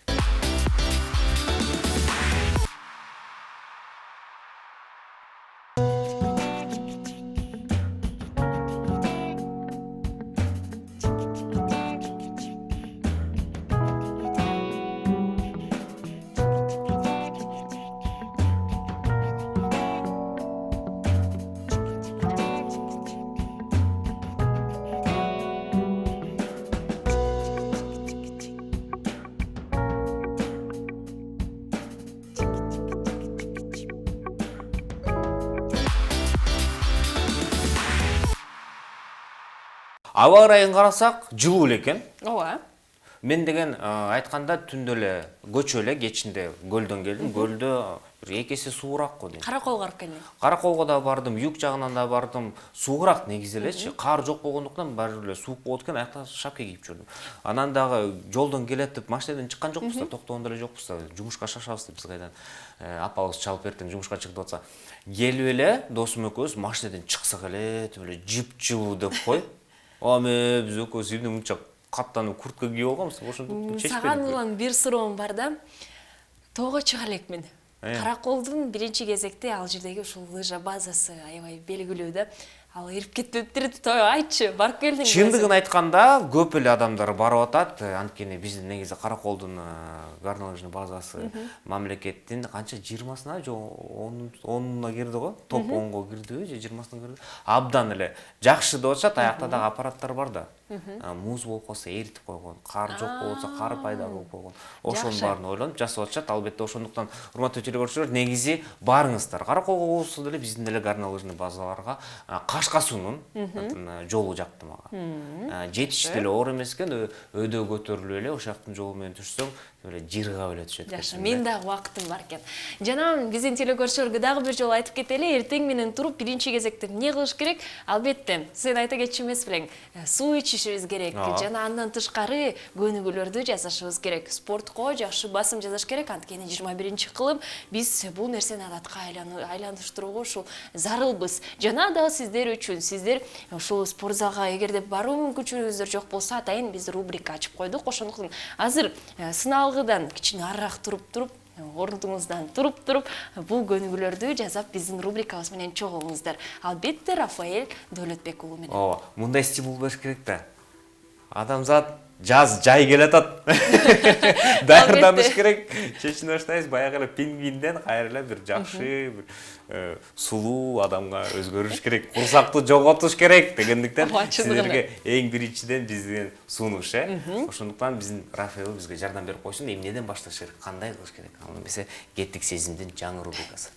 Аба ырайын карасак, жылуу эле экен. Ооба. Мен деген айтканда түндө эле көчө эле кечинде көлдөн келдим. Көлдө бир 2 эсе суураак го дейм. Караколго барып келдим. Караколго да бардым, юг жагынан да бардым. Суураак негизи элечи. Кар жок болгондуктан баары эле суук болот экен, аякта шапка кийип жүрдүм. Анан дагы жолдон келетип машинадан чыккан жокпуз да, токтогон деле жокпуз да. Жумушка шашабыз деп биз кайдан апабыз чалып эртең жумушка чык деп атса. Келип эле досум экөөбүз машинадан чыксак эле, эле жыпчылуу деп коюп, аме биз экөөбүз эмне мынча каттанып куртка кийип алганбыз, ошондуктан чечпедик. Сага улан бир суроом бар да. Тоого чыга элекмин. Караколдун биринчи кезекте ал жердеги ушул лыжа базасы аябай белгилүү да. Ал ирип кетиптир, айтчы, барып келдиң. Чындыгын айтканда, көп эле адамдар барып атат. Анткени биздин негизи Караколдун горнолыжный базасы мамлекеттин канча 20-сына же 10-уна кирди го, топ 10го кирдиби же 20-сына кирди. Абдан эле жакшы деп атышат, аякта дагы аппараттар бар да. Муз болуп калса эритип койгон, кар жок болсо кар пайда болуп койгон. Ошонун баарын ойлонуп жасап атышат. Албетте ошондуктан урматтуу телекөрүүчүлөр, негизи барыңыздар. Караколго болсо деле биздин деле горнолыжный базаларга Кашкасуунун жолу жакты мага. Жетиш деле оор эмес экен, өдө көтөрүлүп эле ошол жактын жолу менен түшсөң, эле жыргап эле түшөт экен. Жакшы, мен дагы убактым бар экен. Жана биздин телекөрүүчүлөргө дагы бир жолу айтып кетели, эртең менен туруп биринчи кезекте эмне кылыш керек? Албетте, сен айта кетчү эмес белең. Суу ичишибиз керек. Жана андан тышкары көнүгүүлөрдү жасашыбыз керек. Спортко жакшы басым жасаш керек. Анткени 21-кылым биз бул нерсени адатка айлантыштырууга ушул зарылбыз. Жана дагы сиздер үчүн, сиздер ушул спорт залга эгерде баруу мүмкүнчүлүгүңүздөр жок болсо, атайын биз рубрика ачып койдук. Ошондуктан азыр сыналгыдан кичине арыраак туруп, ордуңуздан туруп, бул көнүгүүлөрдү жасап биздин рубрикабыз менен чогулуңуздар. Албетте Рафаэль Дөөлөтбек уулу менен. Ооба, мындай стимул болуш керек да. Адамзат жай келатат. Даярданыш керек. Чечине баштайбыз, баягы эле пингвинден кайра эле бир жакшы, бир сулуу адамга өзгөрүш керек. Курсакты жоготуш керек дегендиктен сиздерге эң биринчиден биздин сунуш, Ошондуктан биздин Рафаэл бизге жардам берип койсун, эмнеден башташ керек, кандай кылыш керек. Ал эмесе кеттик сезимдин жаңы рубрикасы.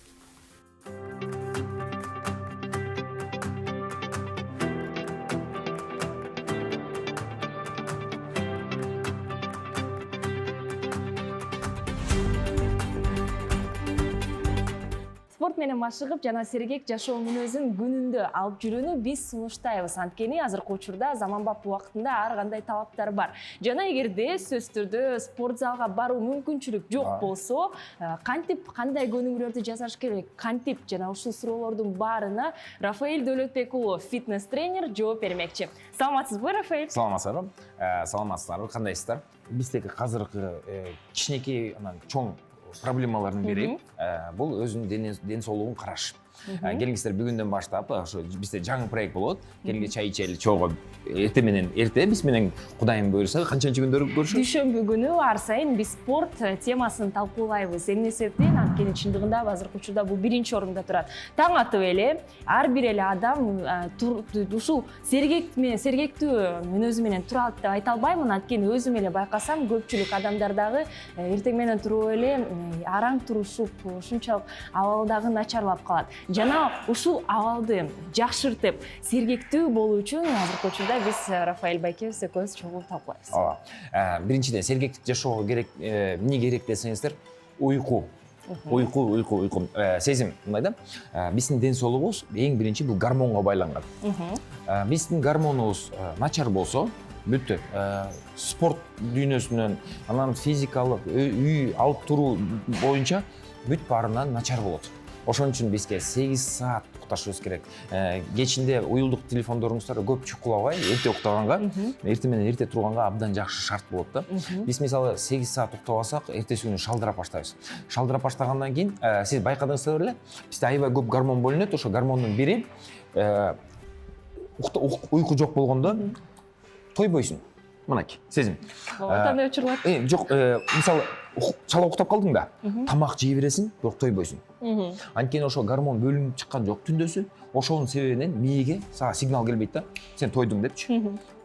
спорт менен машыгып жана сергек жашоо мүнөзүн күнүндө алып жүрүүнү биз сунуштайбыз. Анткени азыркы учурда заманбап убактында ар кандай талаптар бар. Жана эгерде сөзсүз түрдө спорт залга баруу мүмкүнчүлүк жок болсо, кантип кандай көнүгүүлөрдү жасаш керек? Кантип жана ушул суроолордун баарына Рафаэль Дөөлөтбек уулу фитнес-тренер жооп бермекчи. Саламатсызбы, Рафаэль? Саламатсыздарбы? Саламатсыздарбы? Кандайсыздар? Биздеги азыркы кичинекей анан чоң проблемалардын бири бул өзүнүн ден соолугун караш. Келиңиздер бүгүндөн баштап ошо бизде жаңы проект болот. Келинге чай ичели чогуу эрте биз менен Кудайым буйруса канчанчы күндөр көрүшөбүз? Дүйшөмбү күнү ар сайын биз спорт темасын талкуулайбыз. Эмне себептен? Анткени чындыгында азыркы учурда бул биринчи орунда турат. Таң атып эле ар бир эле адам ушул сергектүү мүнөзү менен турат деп айта албаймын. Анткени өзүм эле байкасам, көпчүлүк адамдар дагы эртең менен туруп эле араң турушуп, ушунчалык абалы дагы начарлап калат. Жана ушул абалды жакшыртып, сергектүү болуу үчүн азыркы учурда биз Рафаэль байкебиз экөөбүз чогуу талкуулайбыз. Ооба. Биринчиден сергектик жашоого керек, эмне керек десеңиздер, уйку. Уйку. Сезим мындай да. Биздин ден соолугубуз эң биринчи бул гормонго байланган. Биздин гормонубуз начар болсо, бүттү. Спорт дүйнөсүнөн, анан физикалык үй алып туруу боюнча бүт баарынан начар болот. Ошон үчүн бизге 8 саат укташыбыз керек. Кечинде уюлдук телефондоруңуздар көп чукулабай, эрте уктаганга, эрте менен эрте турганга абдан жакшы шарт болот да. Биз мисалы 8 саат уктабасак, эртеси күнү шалдырап баштайбыз. Шалдырап баштагандан кийин, сиз байкадыңыздар беле, бизде аябай көп гормон бөлүнөт. Ошо гормондун бири уйку жок болгондо тойбойсуң. Мынакей, сезим. Кандай учурлар? Жок, мисалы чала уктап калдың да, тамак жей бересиң, бирок тойбойсуң. Анткени ошо гормон бөлүнүп чыккан жок түндөсү, ошонун себебинен мээге сага сигнал келбейт да, сен тойдуң депчи.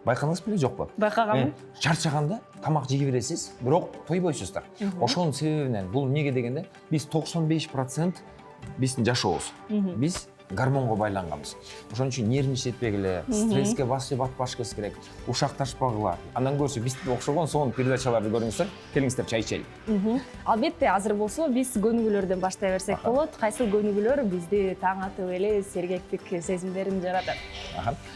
Байкадыңыз беле, жокпу? Байкагам. Чарчаганда тамак жей бересиз, бирок тойбойсуздар. Ошонун себебинен бул эмнеге дегенде, биз 95% биздин жашообуз. Биз гормонго байланганбыз. Ошон үчүн нервничетпегиле, стресске баш батпаш керек, ушакташпагыла. Андан көрсө бизде окшогон сонун передачаларды көрүңүздөр, келиңиздер чай ичели. Албетте, азыр болсо биз көнүгүүлөрдөн баштай берсек болот. Кайсыл көнүгүүлөр бизди таң атып эле сергектик сезимдерин жаратат?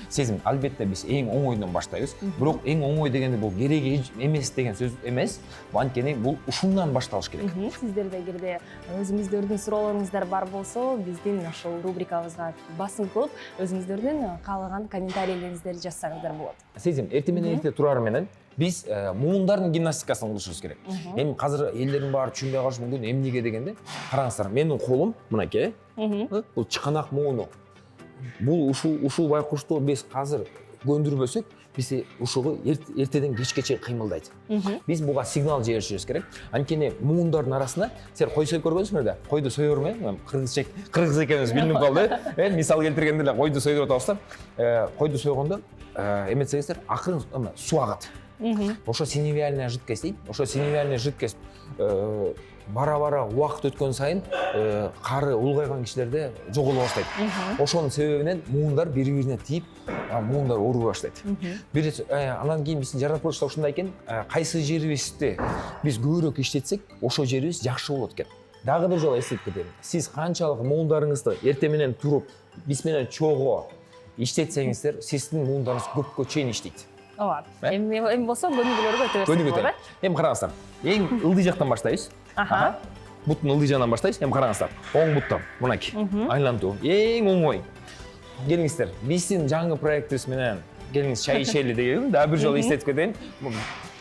Сезим, албетте биз эң оңойдон баштайбыз. Бирок эң оңой дегенде бул кереги эмес деген сөз эмес. Анткени бул ушундан башталыш керек. Сиздерде эгерде өзүңүздөрдүн суроолоруңуздар бар болсо, биздин ошол рубрикабызга басым кылып, өзүңүздөрдүн каалаган комментарийлериңиздерди жазсаңыздар болот. Сезим, эрте менен эрте турары менен биз муундардын гимнастикасын кылышыбыз керек. Эми азыр элдердин баары түшүнбөй калышы мүмкүн. Эмнеге дегенде, караңыздар, менин колум мынакей. Бул чыканак мууну. Бул ушул байкушту биз азыр көндүрбөсөк, биз ушугу эртеден кечке чейин кыймылдайт. Биз буга сигнал жиберишибиз керек. Анткени муундардын арасында силер кой союп көргөнсүңөр да? Койду соёбур ме? Кыргыз экенибиз билинип калды. Мисал келтиргенде эле койду союп атабыздар. Койду сойгондо эметсеңиздер, акырын суу агат. Ошо синевиальная жидкость дейт. Ошо синевиальная жидкость бара-бара убакыт өткөн сайын кары улгайган кишилерде жоголо баштайт. Ошонун себебинен муундар бири-бирине тийип, муундар оорубай баштайт. Анан кийин биздин жаратылышта ушундай экен, кайсы жерибизди биз көбүрөөк иштетсек, ошо жерибиз жакшы болот экен. Дагы бир жолу эстетип кетейин. Сиз канчалык муундарыңызды эрте менен туруп, биз менен чогуу иштетсеңиздер, сиздин муундарыңыз көпкө чейин иштейт. Ооба. Эми болсо көнүгүүлөргө өтө берсек болот. Эми караңыздар. Эң ылдый жактан баштайбыз. Буттун ылдый жагынан баштайбыз. Эми караңыздар. Оң буттан мынакей. Айлантуу. Эң оңой. Келиңиздер. Биздин жаңы проектибиз менен келиңиз чай ичели деген, дагы бир жолу эстетип кетейин.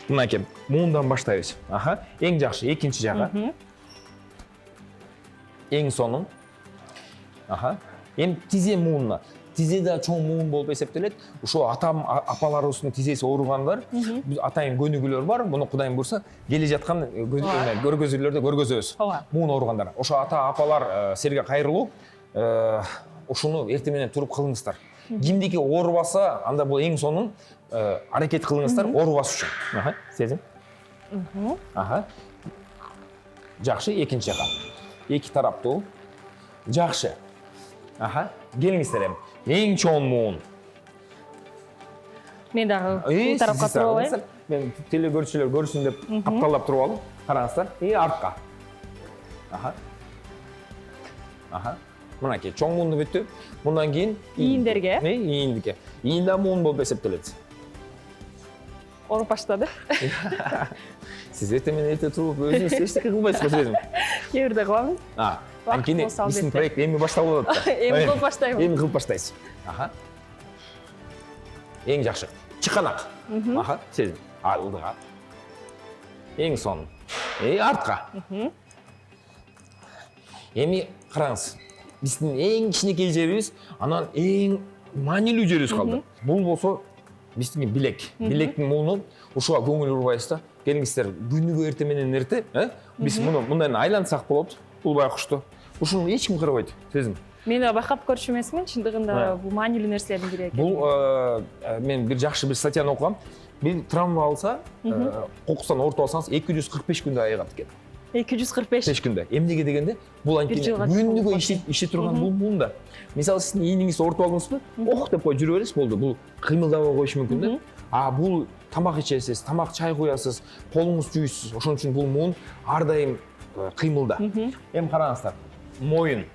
Мынакей. Муундан баштайбыз. Эң жакшы экинчи жагы. Эң сонун. Эми тизе муунуна. Тизе да чоң муун болуп эсептелет. Ошо апаларыбыздын тизеси ооругандар, атайын көнүгүүлөр бар. Муну Кудайым буйруса, келе жаткан көргөзүүлөрдө көргөзөбүз. Муун ооругандар. Ошо ата-апалар силерге кайрылуу, ушуну эрте менен туруп кылыңыздар. Кимдики оорубаса, анда бул эң сонун аракет кылыңыздар оорубас үчүн. Сезим. Жакшы, экинчи жака. Эки тараптуу. Жакшы. Келиңиздер эми. Эң чоң муун. Мен дагы бул тарапка туруп алайын. Мен телегөрүүчүлөр көрсүн деп капталап туруп алып, караңыздар. Артка. Аха. Мынакей чоң муунду бүттү. Мындан кийин Ийиндерге? Ийиндикке. Ийин да муун болуп эсептелет. Ооруп баштады. Сиз эртең туруп өзүңүз эчтеке кылбайсыз го сезим. Кээ бирде кылам. Анткени биздин проект эми башталып атат. Эми кылып баштайбы. Эми кылып баштайсыз. Аха. Эң жакшы. Чыканак. Аха, сезим. Алдыга. Эң сон. Артка. Эми караңыз. Биздин эң кичинекей жерибиз, анан эң маанилүү жерибиз калды. Бул болсо биздин билек. Билектин муунун ушуга көңүл бурбайбыз да. Келиңиздер, күнүгө эрте менен эрте, биз муну мындан айлансак болот. Бул байкушту. Ушуну эч ким кырбайт, сезим. Мен байкап көрчү эмесмин, чындыгында бул маанилүү нерселердин бири экен. Бул мен бир жакшы бир статьяны окугам. Бир травма алса, кокустан ооруп алсаңыз 245 күндө айыгат экен. 245 күндө. Эмнеге дегенде, бул анткени күнүгө иштей турган бул муунда. Мисалы сиздин ийниңизди ооруп алдыңызбы? Ох деп кой жүрө бересиз, болду. Бул кыймылдабай коюшу мүмкүн да. Бул тамак ичесиз, тамак чай куясыз, колуңузду жуйсуз. Ошон үчүн бул муун ар дайым кыймылда. Эми караңыздар, моюн.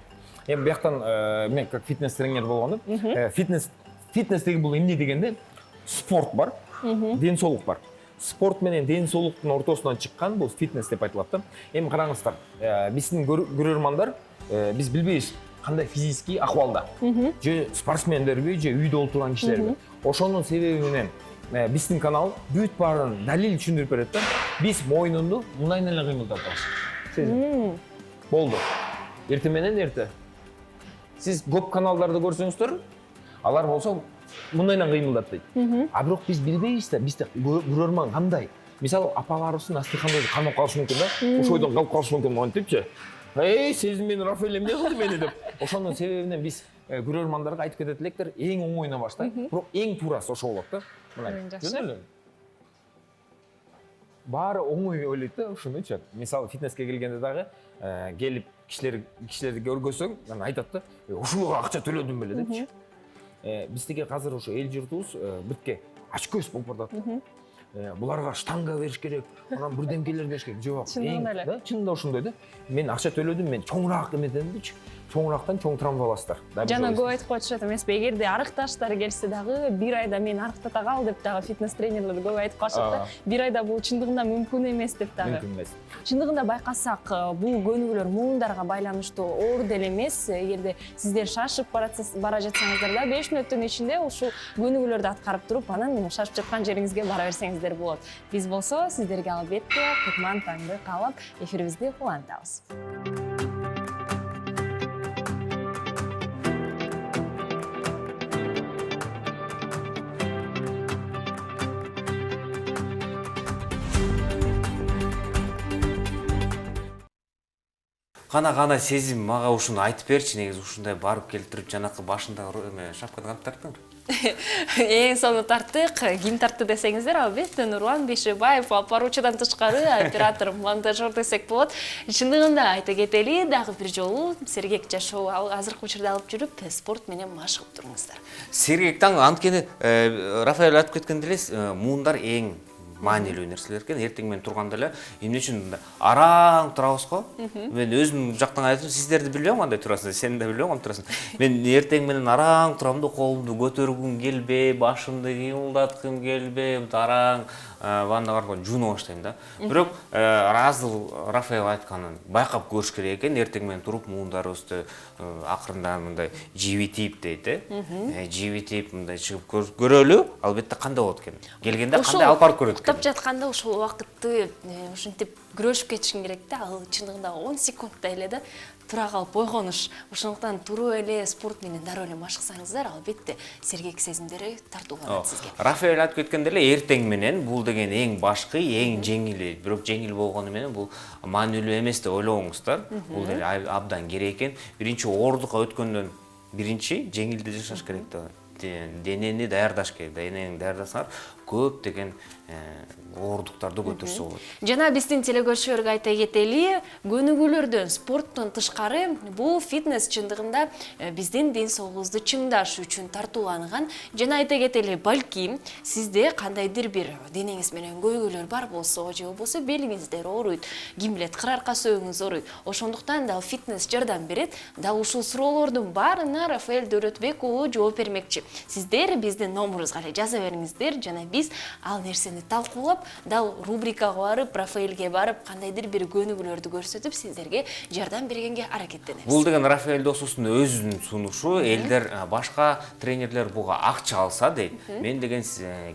Эми бияктан мен как фитнес тренер болгондум. Фитнес деген бул эмне дегенде, спорт бар, ден соолук бар. Спорт менен ден соолуктун ортосунан чыккан бул фитнес деп айтылат да. Эми караңыздар, биздин көрөрмандар биз билбейбиз кандай физический акыбалда. Же спортсмендерби, же үйдө отурган кишилерби. Ошонун себеби менен биздин канал бүт баарын далил түшүндүрүп берет да. Биз моюнунду мындайын эле кыймылдатабыз. Сезим. Болду. Эрте менен эрте. Сиз көп каналдарды көрсөңүздөр, алар болсо мындайынан кыймылдат дейт. Бирок биз билбейбиз да, бизде көрөрман кандай. Мисалы апаларыбыздын астыканда канып калышы мүмкүн да. Ошойдон калып калышы мүмкүн монтипчи. Сезим мен Рафаэль эмне кылды мени деп. Ошонун себебинен биз көрөрмандарга айтып кетет электер, эң оңоюна баштай, бирок эң туурасы ошо болот да. Мына. Баары оңой ойлойт да ушунучу. Мисалы фитнеске келгенде дагы келип кишилерди көргөсөң, анан айтат да, ушуга акча төлөдүм беле депчи. Биздеги азыр ошо эл журтубуз бирке ачкөз болуп баратат. Буларга штанга бериш керек, анан бирдемкелер бериш керек. Жок, чынында ошондой да. Мен акча төлөдүм, мен чоңураак эметем депчи. Чоңурактан чоң травма аласыздар. Жана көп айтып коюшат эмеспи, эгерде арыкташтар келсе дагы бир айда мен арыктата кал деп дагы фитнес тренерлер көп айтып калышат да. Бир айда бул чындыгында мүмкүн эмес деп дагы. Мүмкүн эмес. Чындыгында байкасак, бул көнүгүүлөр муундарга байланыштуу оор деле эмес. Эгерде сиздер шашып бара жатсаңыздар да 5 мүнөттүн ичинде ушул көнүгүүлөрдү аткарып туруп, анан шашып жаткан жериңизге бара берсеңиздер болот. Биз болсо сиздерге албетте Кутман таңды каалап, эфирибизди улантабыз. Кана сезим мага ушуну айтып берчи, негизи ушундай барып келтирип жанакы башында шапканы кантип тарттыңар? Эң соңу тарттык. Ким тартты десеңиздер, албетте Нурлан Бешебаев, алып баруучудан тышкары оператор, монтажер десек болот. Чындыгында айта кетели, дагы бир жолу сергек жашоо азыркы учурда алып жүрүп, спорт менен машыгып туруңуздар. Сергектен анткени Рафаэль айтып кеткендей эле, муундар эң маанилүү нерселер экен. Эртең менен турганда эле эмне үчүн араң турабыз го? Мен өзүм жактан айтып, сиздерди билбейм кандай турасыңар, сен да билбейм кандай турасың. Мен эртең менен араң турам да, колумду көтөргүм келбей, башымды кыймылдаткым келбей, араң ваннага барып жууна баштайм да. Бирок Разыл Рафаэль айтканын байкап көрүш керек экен. Эртең менен туруп муундарыбызды акырында мындай жибитип дейт, жибитип мындай чыгып көрөлү, албетте кандай болот экен. Келгенде кандай алып барып көрөт. Уктап жатканда ошол убакытты ушинтип күрөшүп кетишиң керек да. Ал чындыгында 10 секундда эле да тура калып бойгонуш. Ошондуктан туруп эле спорт менен дароо эле машыксаңыздар, албетте сергек сезимдери тартууга болот сизге. Рафаэль айтып кеткендей эле, эртең менен бул деген эң башкы, эң жеңили. Бирок жеңил болгону менен бул маанилүү эмес деп ойлобоңуздар. Бул деле абдан керек экен. Биринчи оордукка өткөндөн биринчи жеңилде жашаш керек да. Денени даярдаш керек. Денени даярдасаңар, көптөгөн оорундуктарды көтөрсө болот. Жана биздин телекөрүүчүлөргө айта кетели, көнүгүүлөрдөн, спорттон тышкары бул фитнес чындыгында биздин ден соолугубузду чыңдаш үчүн тартууланган. Жана айта кетели, балким сизде кандайдыр бир денеңиз менен көйгөйлөр бар болсо, же болбосо белиңиздер ооруйт, ким билет, кыр арка сөөгүңүз ооруйт. Ошондуктан дал фитнес жардам берет. Дал ушул суроолордун баарына Рафаэль Дөөрөтбек уулу жооп бермекчи. Сиздер биздин номурубузга эле жаза бериңиздер, жана биз ал нерсени талкуулап, дал рубрикага барып, Рафаэльге барып, кандайдыр бир көнүгүүлөрдү көрсөтүп, сиздерге жардам бергенге аракеттенебиз. Бул деген Рафаэль досубуздун өзүнүн сунушу. Элдер башка тренерлер буга акча алса дейт. Мен деген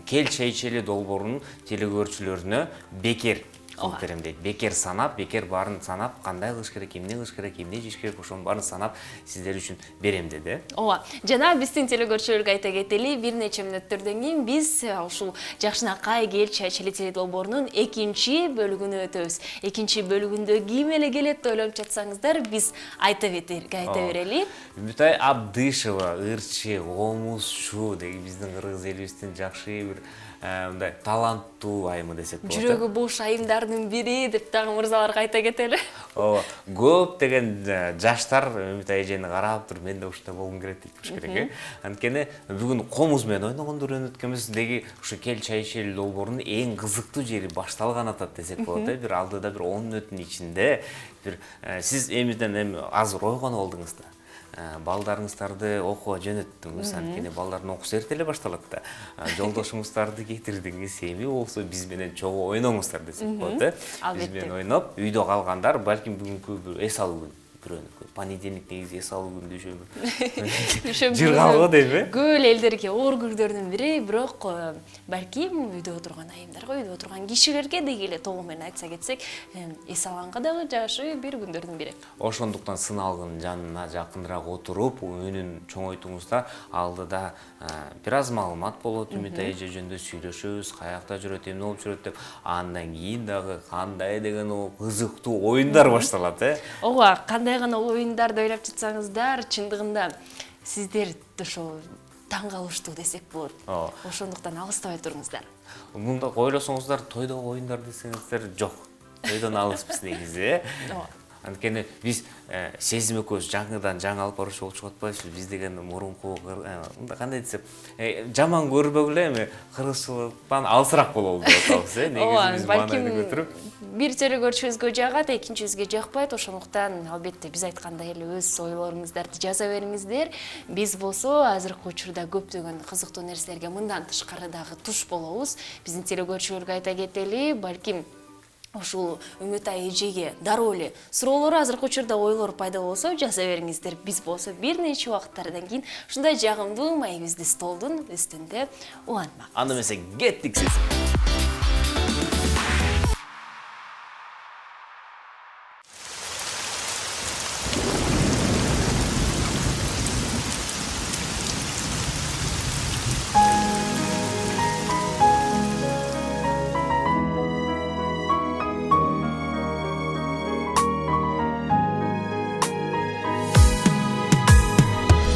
кел чай ичели долбоорунун телекөрүүчүлөрүнө бекер кылып берем дейт. Бекер санап, бекер баарын санап, кандай кылыш керек, эмне кылыш керек, эмне жеш керек, ошонун баарын санап сиздер үчүн берем деди. Ооба. Жана биздин телекөрүүчүлөргө айта кетели, бир нече мүнөттөрдөн кийин биз ушул Жакшынакай кел чай ичели теледолбоорунун экинчи бөлүгүнө өтөбүз. Экинчи бөлүгүндө ким эле келет деп ойлонуп жатсаңыздар, биз айта берели. Үмүтай Абдышева, ырчы, комузчу деген биздин кыргыз элибиздин жакшы бир мындай таланттуу айымы десек болот. Жүрөгү буш айымдардын бири деп дагы мырзаларга айта кетели. Ооба, көп деген жаштар Үмүтай эжени карап туруп, мен да ушундай болгум келет дейт болуш керек. Анткени бүгүн комуз менен ойногондор өнөткөнбүз. Деги ушу кел чай ичели долбоорунун эң кызыктуу жери башталган атат десек болот. Бир алдыда бир 10 мүнөттүн ичинде бир сиз эмиден азыр ойгонуп алдыңыз да. Балдарыңыздарды окууга жөнөттүңүз, анткени балдардын окуусу эрте эле башталат да. Жолдошуңуздарды кетирдиңиз, эми болсо биз менен чогуу ойноңуздар десек болот. Биз менен ойноп, үйдө калгандар балким бүгүнкү бир эс алуу күн, бирөөнүкү понедельник негизи эс алуу күндү ишөбүр. Жыргалгы дейби? Көп элдерге оор күндөрдүн бири, бирок балким үйдө отурган айымдарга, үйдө отурган кишилерге деги эле толугу менен айтса кетсек, эс алганга дагы жакшы бир күндөрдүн бири. Ошондуктан сыналгын жанына жакыныраак отуруп, үнүн чоңойтуңузда, алдыда бир аз маалымат болот, Үмүтай эже жөнүндө сүйлөшөбүз, каякта жүрөт, эмне болуп жүрөт деп, андан кийин дагы кандай деген кызыктуу оюндар башталат, Ооба, кандай гана оюндарды ойлоп жатсаңыздар, чындыгында сиздер ошо таң калыштуу десек болот. Ошондуктан алыстабай туруңуздар. Мында ойлосоңуздар, тойдогу оюндар десеңиздер жок. Тойдон алыспыз негизи. Анткени биз Сезим экөөбүз жаңыдан жаңы алып баруучу болуп чыгып атпайбызбы? Биз деген мурунку мында кандай десем, жаман көрбөгүлө эми кыргызчылыктан алысыраак болобу деп атабыз, негизи биз маанайды көтөрүп. Бир телекөрүүчүбүзгө жагат, экинчибизге жакпайт, ошондуктан албетте биз айткандай эле өз ойлоруңуздарды жаза бериңиздер. Биз болсо азыркы учурда көптөгөн кызыктуу нерселерге мындан тышкары дагы туш болобуз. Биздин телекөрүүчүлөргө айта кетели, балким ушул Үмүтай эжеге дароо эле суроолор азыркы учурда ойлор пайда болсо жаза бериңиздер. Биз болсо бир нече убакыттардан кийин ушундай жагымдуу маегибизди столдун үстүндө улантмак. Анда эмесе кеттик сиз.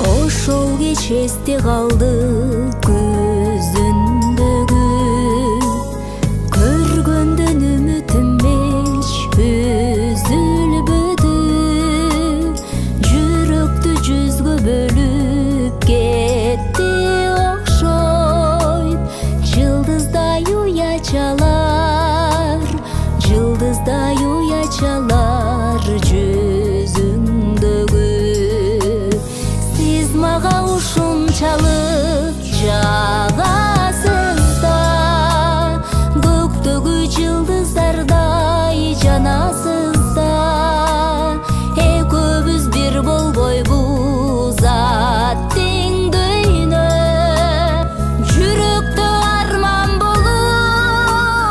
Ошол кеч эсте калды көзүндөгү, көргөндөн үмүтүм эч үзүлбөдү, жүрөктү жүзгө бөлүп кетти окшойт, жылдыздай уячалар, жылдыздай уячалар жүзүңдөгү. Мага ушунчалык жагасыз да, көктөгү жылдыздардай жанасыз да, экөөбүз бир болбойбу зат теңдөйнө, жүрөктө арман болуп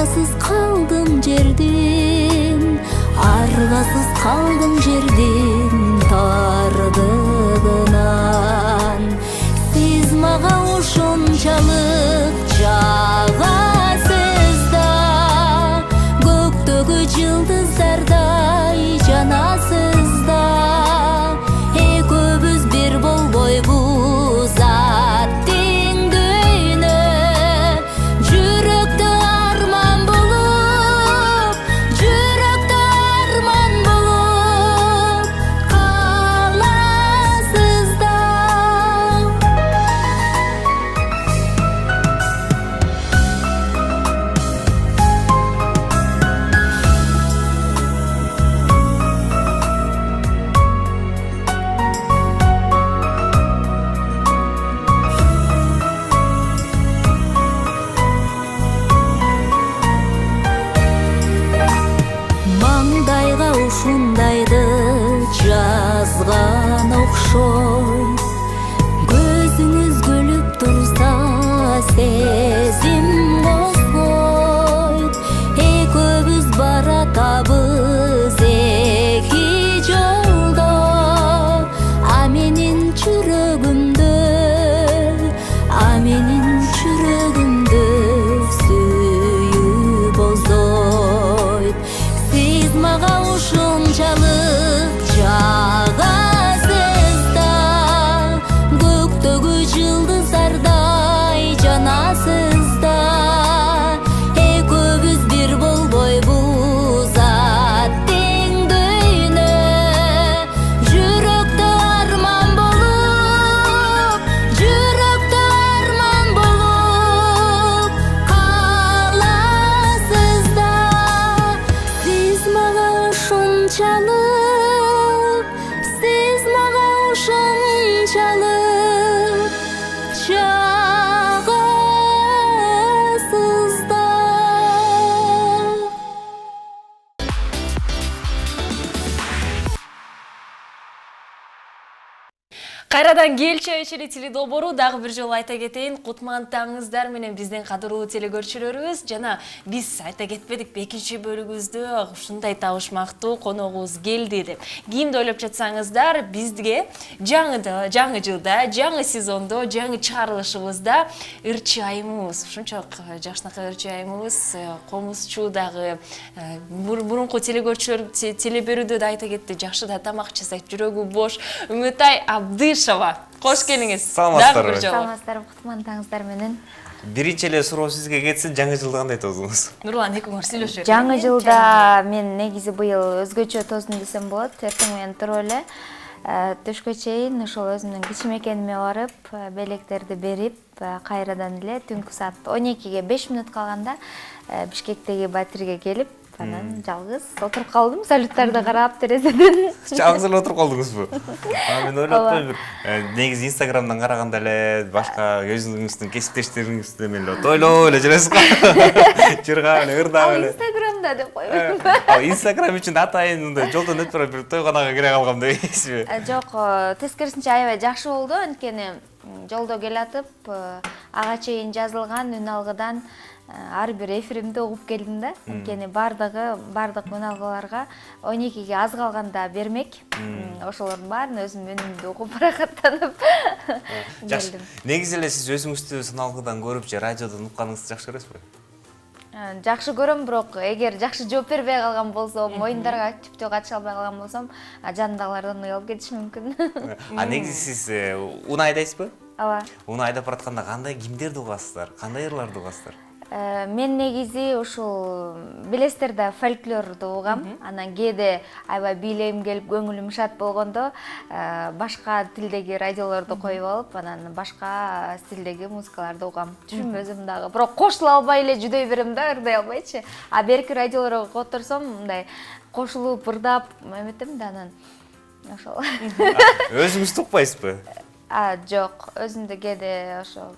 аргасыз калдым жердин, аргасыз калдым жердин тардыгынан. Сиз мага ушунчалык жагасыз да, көктөгү жылдыздардай жанасыз да. Экөөбүз бир болбойбуз аттиң дүйнө, жүрөктө арман болуп, жүрөктө арман болуп каласыз да. Маңдайга ушундайды жазган окшой, көзүңүз күлүп турса сезим козгойт. Экөөбүз баратабыз эки жолдо, а менин жүрөгүмдө, а менин жүрөгүмдө сүйүү боздойт. Сиз мага ушунчалык жагасыз да, көктөгү жылдыздардай жанасыз да. Экөөбүз бир болбойбуз аттиң дүйнө, жүрөктө арман болуп, жүрөктө арман болуп каласыз да. Сиз мага ушунчалык, сиз мага ушунчалык жагасыз да. Кайрадан келчи ичили тили долбоору дагы бир жолу айта кетейин. Кутмандаңыздар менен биздин кадырлуу телекөрчүлөрүбүз жана биз айта кетпедик, экинчи бөлүгүбүздө ушундай табышмактуу коногубуз келди деп. Кимди ойлоп жатсаңыздар, бизге жаңы жылда, жаңы сезондо, жаңы чыгарылышыбызда ырчы айымыбыз, ушунчалык жакшынакай ырчы айымыбыз, комузчу дагы мурунку телекөрчүлөр телеберүүдө да айта кетти, жакшы да тамак жасайт, жүрөгү бош Үмүтай Абдышева. Кош келиңиз. Саламатсыздар. Дагы бир жолу. Саламатсыздар, кутмандаңыздар менен. Биринчи эле суроо сизге кетсин, жаңы жылды кандай тоздуңуз? Нурлан, экөөңөр сүйлөшүп. Жаңы жылда мен негизи быйыл өзгөчө тоздум десем болот. Эртең менен туруп эле түшкө чейин ошол өзүмдүн кичимекениме барып, белектерди берип, кайрадан эле түнкү саат 12ге 5 мүнөт калганда Бишкектеги батирге келип, анан жалгыз отуруп калдым, салюттарды карап терезеден. Жалгыз эле отуруп калдыңызбы? Мен ойлоп атпаймынбы? Негизи Инстаграмдан караганда эле башка өзүңүздүн кесиптештериңизди мен эле тойлоп эле жүрөсүз го. Чыргап эле, ырдап эле. Инстаграмда деп койбойм. Инстаграм үчүн атайын мындай жолдон өтүп барып бир тойгонага кире калгам дейсизби? Жок, тескерисинче аябай жакшы болду. Анткени жолдо келатып, ага чейин жазылган үн алгыдан ар бир эфиримди угуп келдим да. Анткени бардык үн алгыларга 12ге аз калганда бермек. Ошолордун баарын өзүм үнүмдү угуп рахаттанып келдим. Негизи эле сиз өзүңүздү сыналгыдан көрүп же радиодон укканыңызды жакшы көрөсүзбү? Жакшы көрөм, бирок эгер жакшы жооп бербей калган болсом, оюндарга түптө катыша албай калган болсом, жанындагылардан уялып кетиши мүмкүн. Негизи сиз уна айдайсызбы? Ооба. Уна айдап баратканда кандай кимдерди угасыздар? Кандай ырларды угасыздар? Мен негизи ушул билесиздер да фольклорду угам. Анан кээде аябай бийлегим келип көңүлүм шат болгондо башка тилдеги радиолорду коюп алып, анан башка стилдеги музыкаларды угам. Түшүнбөсөм дагы, бирок кошула албай эле жүдөй берем да, ырдай албайчы. А берки радиолорго которсом, мындай кошулуп ырдап эметем да, анан ошол. Өзүңүз укпайсызбы? Жок, өзүмдү кээде ошо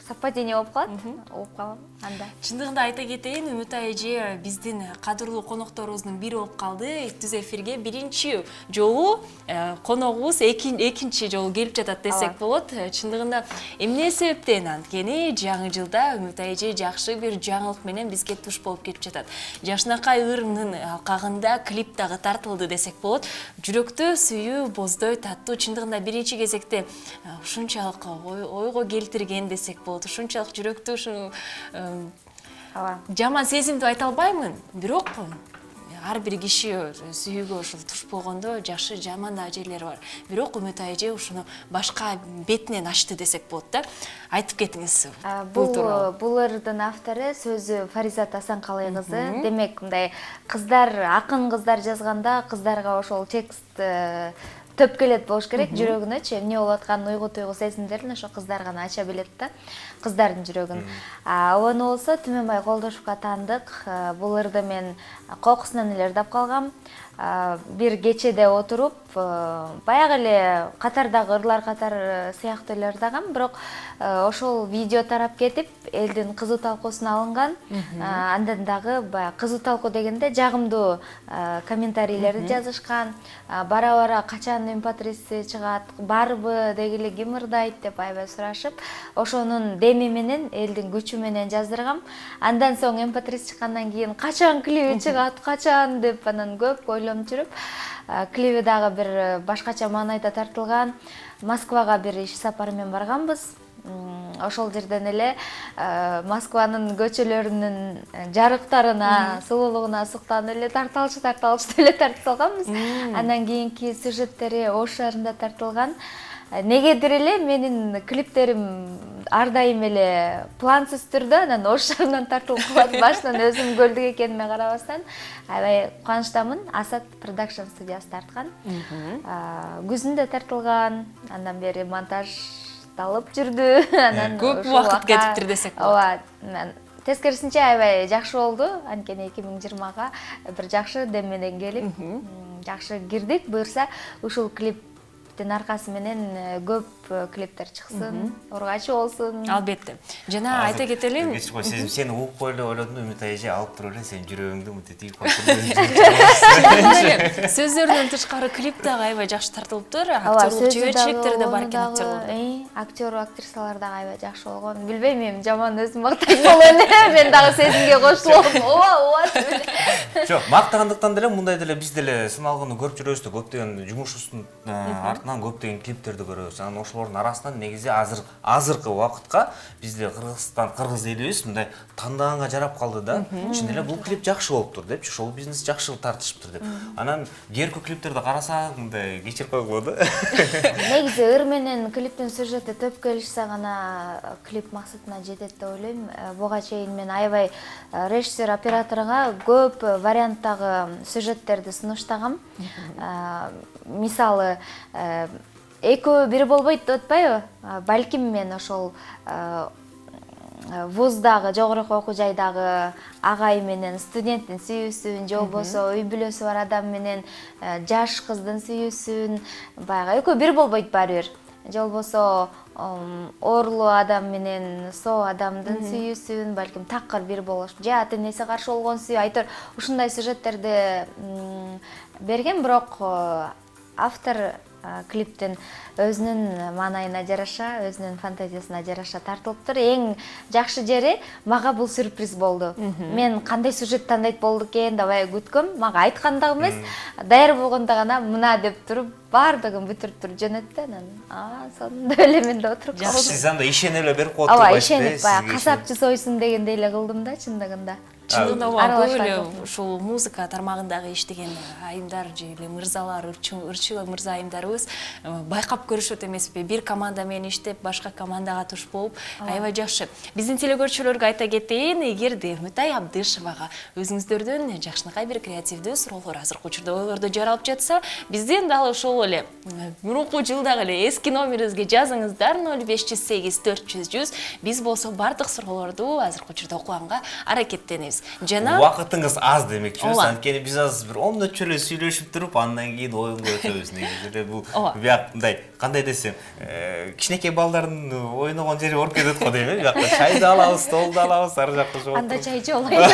совпадение болуп калат, угуп калам анда. Чындыгында айта кетейин, Үмүтай эже биздин кадырлуу конокторубуздун бири болуп калды. Түз эфирге биринчи жолу коногубуз экинчи жолу келип жатат десек болот. Чындыгында эмне себептен анткени жаңы жылда Үмүтай эже жакшы бир жаңылык менен бизге туш болуп келип жатат. Жашнакай ырымдын алкагында клип дагы тартылды десек болот. Жүрөктө сүйүү, боздой таттуу. Чындыгында биринчи кезекте ушунчалык ойго келтирген десек болот. Ушунчалык жүрөктө ушуну жаман сезимди айта албаймын, бирок ар бир киши сүйүүгө ушул туш болгондо жакшы жаман да жерлери бар. Бирок Үмүтай эже ушуну башка бетинен ачты десек болот да. Айтып кетиңиз Бул ырдын автору сөзү Фаризат Асанкалай кызы. Демек мындай кыздар, акын кыздар жазганда кыздарга ошол текст төп келет болуш керек, жүрөгүнөчү эмне болуп атканын уйгу туйгу сезимдерин ошо кыздар гана ача билет да, кыздардын жүрөгүн. Ону болсо Түмөнбай Колдошовго таандык. Бул ырды мен кокусунан эле ырдап калгам. Бир кечеде отуруп, баягы эле катардагы ырлар катары сыяктуу эле ырдагам, бирок ошол видео тарап кетип, элдин кызуу талкуусуна алынган. Андан дагы баягы кызуу талкуу дегенде жагымдуу комментарийлерди жазышкан. Бара-бара качан MP3 чыгат, барбы, дегиле ким ырдайт деп аябай сурашып, ошонун деми менен, элдин күчү менен жаздыргам. Андан соң MP3 чыккандан кийин качан клиби чыгат, качан деп анан көп ойлонуп жүрүп, клиби дагы бир башкача маанайда тартылган. Москвага бир иш сапары менен барганбыз. Ошол жерден эле Москванын көчөлөрүнүн жарыктарына, сулуулугуна суктанып эле тарталчу эле тартылганбыз. Андан кийинки сюжеттери Ош шаарында тартылган. Негедир эле менин клиптерим ар дайым эле плансыз түрдө анан Ош шаарынан тартылып калат. Башынан өзүм көлдүк экениме карабастан аябай кубанычтамын. Асат Production студиясы тарткан. Күзүндө тартылган. Андан бери монтаждалып жүрдү. Анан көп убакыт кетиптир десек болот. Ооба. Тескерисинче аябай жакшы болду. Анткени 2020га бир жакшы дем менен келип, жакшы кирдик. Буюрса ушул клиптин аркасы менен көп клиптер чыксын, ургачы болсун. Албетте. Жана айта кетелим. Сезим сени угуп эле ойлодум, Үмүтай эже алып туруп эле сенин жүрөгүңдү мынтип тигип коюп. Сөздөрдөн тышкары клип дагы аябай жакшы тартылыптыр. Актерлук жиберчиликтер да бар экен актерлордо. Актер, актрисалар дагы аябай жакшы болгон. Билбейм, эми жаман өзүм мактанып эле, мен дагы сезимге кошулдум. Ооба. Жок, мактагандыктан деле мындай деле биз деле сыналгынды көрүп жүрөбүз да, көптөгөн жумушубуздун артынан көптөгөн клиптерди көрөбүз. Анан ошолордун арасынан негизи азыркы убакытка бизде кыргыз элибиз мындай тандаганга жарап калды да. Чын эле бул клип жакшы болуптур депчи, шоу бизнес жакшы тартышыптыр деп. Анан кийинки клиптерди карасаң мындай кечирип койгула да. Негизи ыр менен клиптин сюжети төп келишсе гана клип максатына жетет деп ойлойм. Буга чейин мен аябай режиссер операторга көп варианттагы сюжеттерди сунуштагам. Мисалы, экөө бир болбойт деп атпайбы? Балким мен ошол вуздагы, жогорку окуу жайдагы агай менен студенттин сүйүүсүн, же болбосо үй бүлөсү бар адам менен жаш кыздын сүйүүсүн, баягы экөө бир болбойт баары бир. Же болбосо оорулуу адам менен соо адамдын сүйүүсүн, балким такыр бир болош, же ата энеси каршы болгон сүйүү, айтор ушундай сюжеттерди берген, бирок автор клиптин өзүнүн маанайына жараша, өзүнүн фантазиясына жараша тартылыптыр. Эң жакшы жери мага бул сюрприз болду. Мен кандай сюжет тандайт болду экен деп аябай күткөм. Мага айткан да эмес, даяр болгондо гана мына деп туруп баардыгын бүтүрүп туруп жөнөттү. Анан сонунда эле мен да отуруп калдым. Сиз анда ишенип эле берип коюп турбайсыз да. Ооба, ишенип баягы касапчы сойсун дегендей эле кылдым да, чындыгында. Чындыгында көп эле ушул музыка тармагындагы иштеген айымдар же мырзалар, ырчы мырза айымдарыбыз байкап көрүшөт эмеспи? Бир команда менен иштеп, башка командага туш болуп, аябай жакшы. Биздин телекөрүүчүлөргө айта кетейин, эгерде Үмүтай Абдышевага өзүңүздөрдөн жакшынакай бир креативдүү суроолор азыркы учурда ойлордо жаралып жатса, бизден дагы ошол эле мурунку жылдагы эле эски номерибизге жазыңыздар 0508 400 100. Биз болсо бардык суроолорду азыркы учурда окуганга аракеттенебиз. Жана убакытыңыз аз демекчибиз. Анткени биз азыр бир 10 мүнөт эле сүйлөшүп туруп, андан кийин оюнга өтөбүз. Негизи эле бул мындай кандай десем, кичинекей балдардын ойногон жери ооруп кетет го дейм, бияка чайды алабыз, столду алабыз, ар жакка жок. анда чай чоолойт.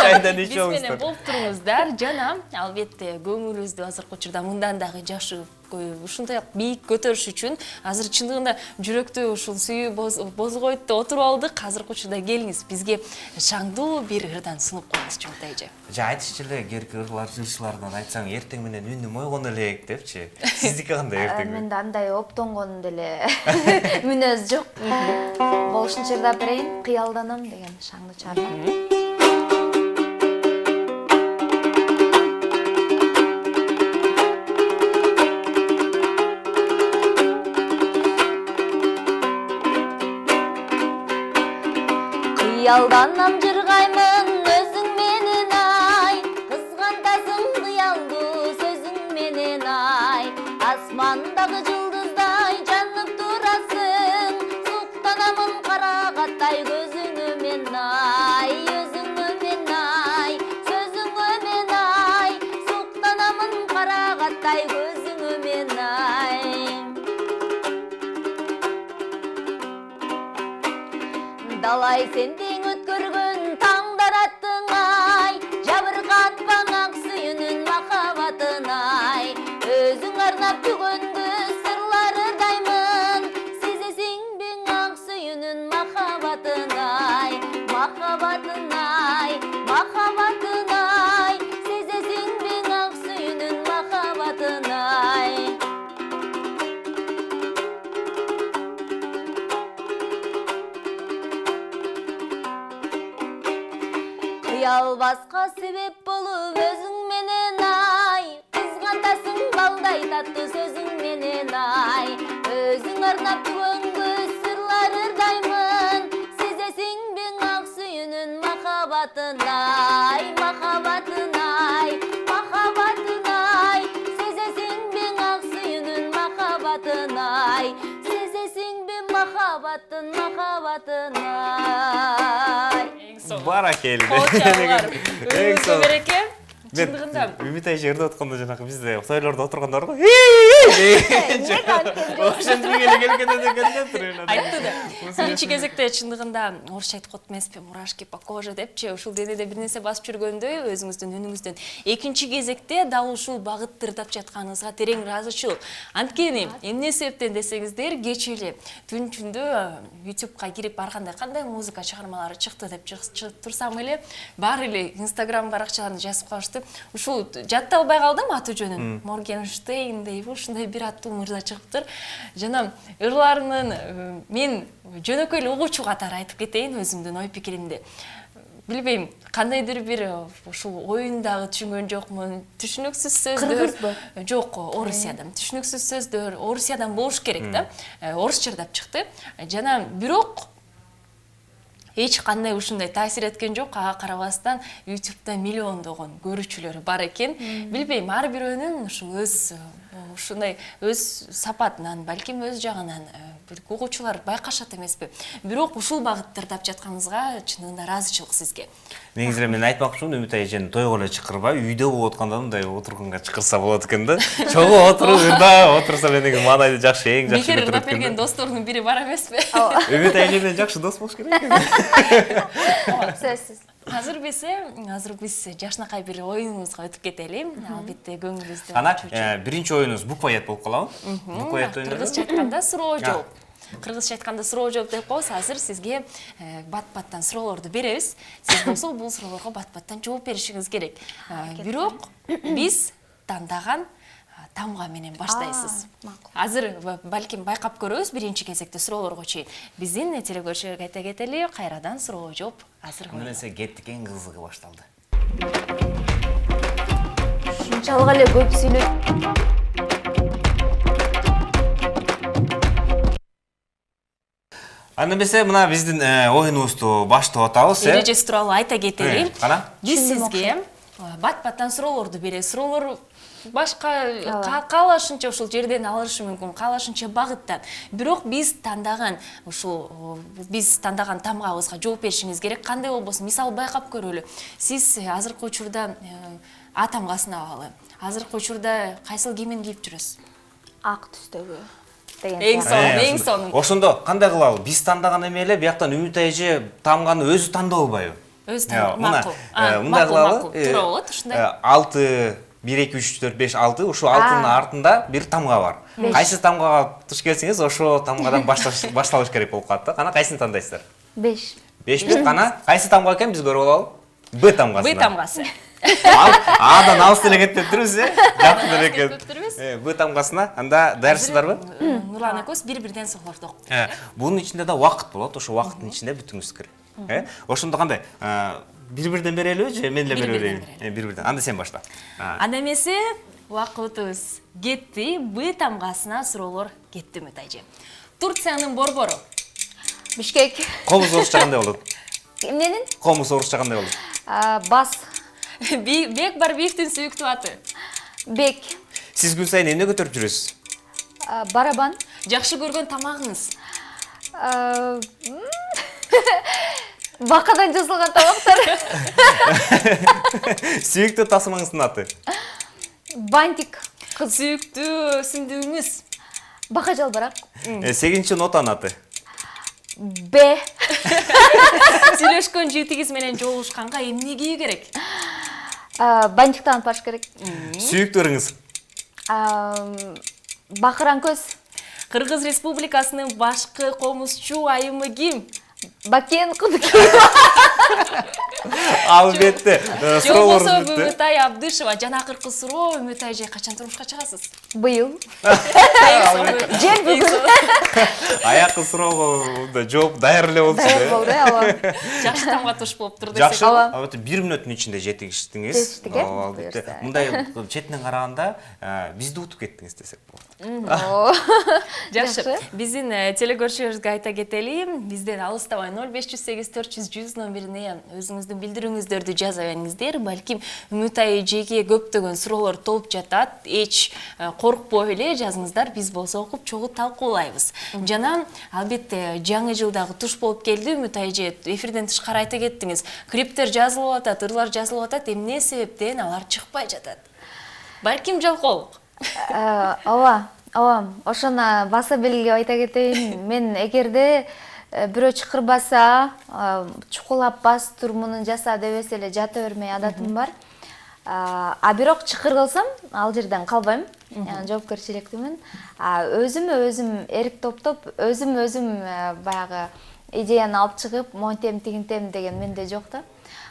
Чайдан Биз ичебиз. менен болуп туруңуздар жана албетте көңүлүбүздү азыркы учурда мындан дагы жашып ушундай бийик көтөрүш үчүн азыр чындыгында жүрөктү ушул сүйүү бозгойт деп отуруп алдык. Азыркы учурда келиңиз бизге шаңдуу бир ырдан сунуп коюңуз Чоңтой эже. Айтышчу эле керки ырчылардан айтсаң эртең менен үнүм ойгон элек депчи. Сиздики кандай эртең? Менде андай оптонгон деле мүнөз жок. Болушунча ырдап берейин, кыялданам деген шаңды чыгарам. Кыялданам жыргаймын өзүң менен ай, кызгантасың кыялду сөзүң менен ай, асмандагы жылдыздай жанып турасың, суктанамын карагаттай көзүңө мен ай, өзүңө мен ай, сөзүңө мен ай, суктанамын карагаттай көзүңө мен ай. Далай сендең өткөргөн таңдар аттың ай, жабыркатпаң ак сүйүнүн махабатын ай, өзүң арнап түгөнгө сырлар ырдаймын, сезесиң бең ак сүйүнүн махабатын ай, махабатын ай, махабатын ай, сезесиң бең ак сүйүнүн махабатын ай. Кыялбаска себеп болуп өзүң менен ай, кызгантасың балдай таттуу сөзүң менен ай, өзүң арнап түгөнгө сырлар ырдаймын, сезесиң бең ак сүйүнүн махабатын ай, махабатын ай, махабатын ай, сезесиң бең ак сүйүнүн махабатын ай, сезесиң бең махабатын ай. Баракелде. Өңүңүзгө береке. Чындыгында Үмүт айжа ырдап атканда жанагы бизде тойлордо отургандар го. айтты да. Биринчи кезекте чындыгында орусча айтып коет эмеспи, мурашки по коже депчи, ушул денеде бир нерсе басып жүргөндөй өзүңүздүн үнүңүздөн. Экинчи кезекте дал ушул багытты ырдап жатканыңызга терең ыраазычылык. Анткени эмне себептен десеңиздер, кечээ эле түн ичинде YouTube'га кирип барганда кандай музыка чыгармалары чыкты деп турсам эле, баары эле Instagram баракчаларына жазып калышты. Ушул жатталбай калдым аты жөнүн. Моргенштейн дейби, ушундай бир аттуу мырза чыгыптыр. Жана ырларынын мен жөнөкөй эле угуучу катары айтып кетейин өзүмдүн ой пикиримди. Билбейм, кандайдыр бир ушул оюндагы түшүнгөн жокмун, түшүнүксүз сөздөр. Жок, Орусиядан. Түшүнүксүз сөздөр Орусиядан болуш керек да. Орусча ырдап чыкты. Жана бирок эч кандай ушундай таасир эткен жок. Ага карабастан YouTube'да миллиондогон көрүүчүлөр бар экен. Билбейм, ар бирөөнүн ушул ушундай өз сапатынан, балким өз жагынан угуучулар байкашат эмеспи. Бирок ушул багытта ырдап жатканыңызга чынында ыраазычылык сизге. Негизи мен айтмакчымын, Үмүт айжаны тойго эле чакырбай, үйдө болуп атканда мындай отурганга чакырса болот экен да. Чогуу отуруп ырдап отурса менен маанайды жакшы, эң жакшы Бекер ырдап берген досторунун бири бар эмеспи? Үмүт айжа менен жакшы дос болуш керек экен. Сөзсүз. Азыр биз жашынакай бир оюнубузга өтүп кетели. Албетте көңүлүбүздү. Ана биринчи оюнубуз букпаят болуп калабы? Букпаят Кыргызча айтканда суроо жооп. Кыргызча айтканда суроо жооп деп коебуз. Азыр сизге бат-баттан суроолорду беребиз. Сиз болсо бул суроолорго бат-баттан жооп беришиңиз керек. Бирок биз тандаган тамга менен баштайсыз. Азыр балким байкап көрөбүз биринчи кезекте суроолорго чейин. Биздин телекөрүүчүлөргө айта кетели, кайрадан суроо жооп азыр. Мынесе кеттик, эң кызыгы башталды. Ушунчалык эле көп сүйлөйт. Анда эмесе мына биздин оюнубузду баштап атабыз, Эрежеси тууралуу айта кетели. Кана? Биз сизге бат-баттан суроолорду беребиз. Суроолор башка каалашынча ушул жерден алышы мүмкүн, каалашынча багыттан. Бирок биз тандаган тамгабызга жооп беришиңиз керек. Кандай болбосун, мисалы байкап көрөлү. Сиз азыркы учурда А тамгасын алалы. Азыркы учурда кайсыл кийимин кийип жүрөсүз? Ак түстөгү. деген Эң сыяктуу. сонун, эң сонун. Ошондо кандай кылалы? Биз тандаган эме эле бияктан Үмүт эже тамганы өзү тандап албайбы? Өзү Мына, макул. мындай кылалы. Туура болот ушундай. 6 1 2 3 4 5 6 ушул 6-нын артында бир тамга бар. Кайсы тамгага туш келсеңиз, ошол тамгадан башталыш керек болуп калат да. Кана кайсыны тандайсыздар? 5. 5 кана кайсы тамга экен биз көрүп алалы? Б тамгасы. Б тамгасы. Адан алыс деле кетип турбуз, жакын деле кетип кетип турбуз. Б тамгасына. Анда даярсыздарбы? Нурлан экөөбүз бири-бирден сугулдук. Бунун ичинде да убакыт болот, ошо убакыттын ичинде бүтүңүз керек. Ошондо кандай? Бири-бирден берелиби же мен эле бере берейинби? Бири-бирден. Анда сен башла. Анда эмесе убакытыбыз кетти. Б тамгасына суроолор кетти Үмүт эже. Турциянын борбору. Бишкек. Комуз орусча кандай болот? Эмненин? Комуз орусча кандай болот? Бас. Бек Барбиевдин сүйүктүү аты. Бек. Сиз күн сайын эмне көтөрүп жүрөсүз? Барабан. Жакшы көргөн тамагыңыз. Бакадан жасалган тамактар. Сүйүктүү тасмаңыздын аты? Бантик. Сүйүктүү сүндүгүңүз. Бака жалбырак. 8-чи нотанын аты? Б. Сүйлөшкөн жигитиңиз менен жолугушканга эмне кийүү керек? Бантик таанып барыш керек. Сүйүктүүрүңүз? Бакыран көз. Кыргыз Республикасынын башкы комузчу айымы ким? Бакен Кудуки. Албетте. Жолбосо Суроолорубуз бүтү. Үмүтай Абдышева. Жана акыркы суроо, Үмүт эже качан турмушка чыгасыз? Быйыл. Жер бүгүн. Аякы суроого жооп даяр эле болчу. Даяр болду, алам. Жакшы тамга туш болуптур десек. Жакшы. Албетте 1 мүнөттүн ичинде жетиштиңиз. Жетиштик, э? Албетте. Мындай четинен караганда бизди утуп кеттиңиз десек болот. Жакшы. Биздин телекөрүүчүлөрүбүзгө айта кетели. Бизден алыстабай 0508 400 100 номерине өзүңүздүн билдирүүңүздөрдү жаза бериңиздер. Балким Үмүт эжеге көптөгөн суроолор толуп жатат. Эч коркпой эле жазыңыздар. Биз болсо окуп чогуу талкуулайбыз. Жана албетте жаңы жылдагы туш болуп келди. Үмүт эже эфирден тышкары айта кеттиңиз. Клиптер жазылып атат, ырлар жазылып атат. Эмне себептен алар чыкпай жатат? Балким жалкоолук. Ооба, ошону баса белгилеп айта кетейин. Мен эгерде бирөө чыкырбаса, чукулап бас турмунун жаса дебесе эле жата бермей адатым бар. Бирок чыкыр кылсам, ал жерден калбайм. Жоопкерчиликтүүмүн. Өзүм эрик топтоп, өзүм баягы идеяны алып чыгып, монтем, тигинтем деген менде жок да.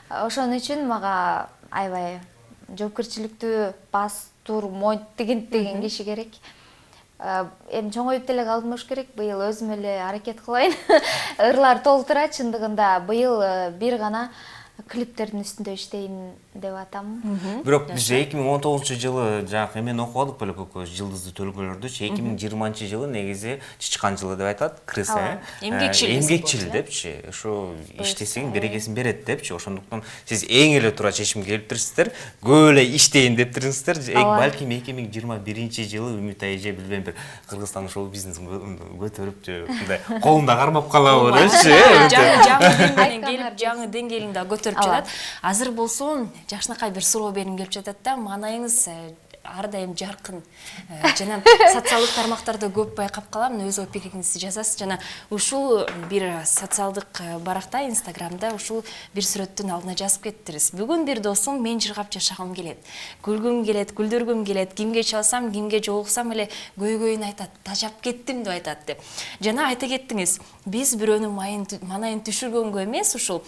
Ошон үчүн мага аябай жоопкерчиликтүү бас тур, монт, тигинт деген киши керек. Эми чоңоюп деле калдым керек. Быйыл өзүм эле аракет кылайын. Ырлар толтура, чындыгында быйыл бир гана клиптердин үстүндө иштейин деп атам. Бирок биз 2019-жылы жак эмени окубадык беле көкөз жылдызды төлгөлөрдүчү. 2020-жылы негизи чычкан жылы деп айтат. Крыс, эмгекчил депчи. Ошо иштесең берекесин берет депчи. Ошондуктан сиз эң эле туура чечимге келиптирсиздер. Көп эле иштейин деп туруңуздар. Балким 2021-жылы Үмүт эже билбейм бир Кыргызстан шоу бизнесин көтөрүп же мындай колунда кармап калабы депчи. Жаңы деңгээлден келип, жаңы деңгээлинде көтөрүп жатат. Азыр болсо жакшынакай бир суроо бергим келип жатат да. Маанайыңыз ар дайым жаркын. Жана социалдык тармактарда көп байкап калам, өз ой пикириңизди жазасыз. Жана ушул бир социалдык баракта, Инстаграмда ушул бир сүрөттүн алдына жазып кеттириз. Бүгүн бир досум мен жыргап жашагым келет. Күлгүм келет, күлдүргүм келет. Кимге чалсам, кимге жолуксам эле көйгөйүн айтат, тажап кеттим деп айтат деп. Жана айта кеттиңиз, биз бирөөнүн маанайын түшүргөнгө эмес, ушул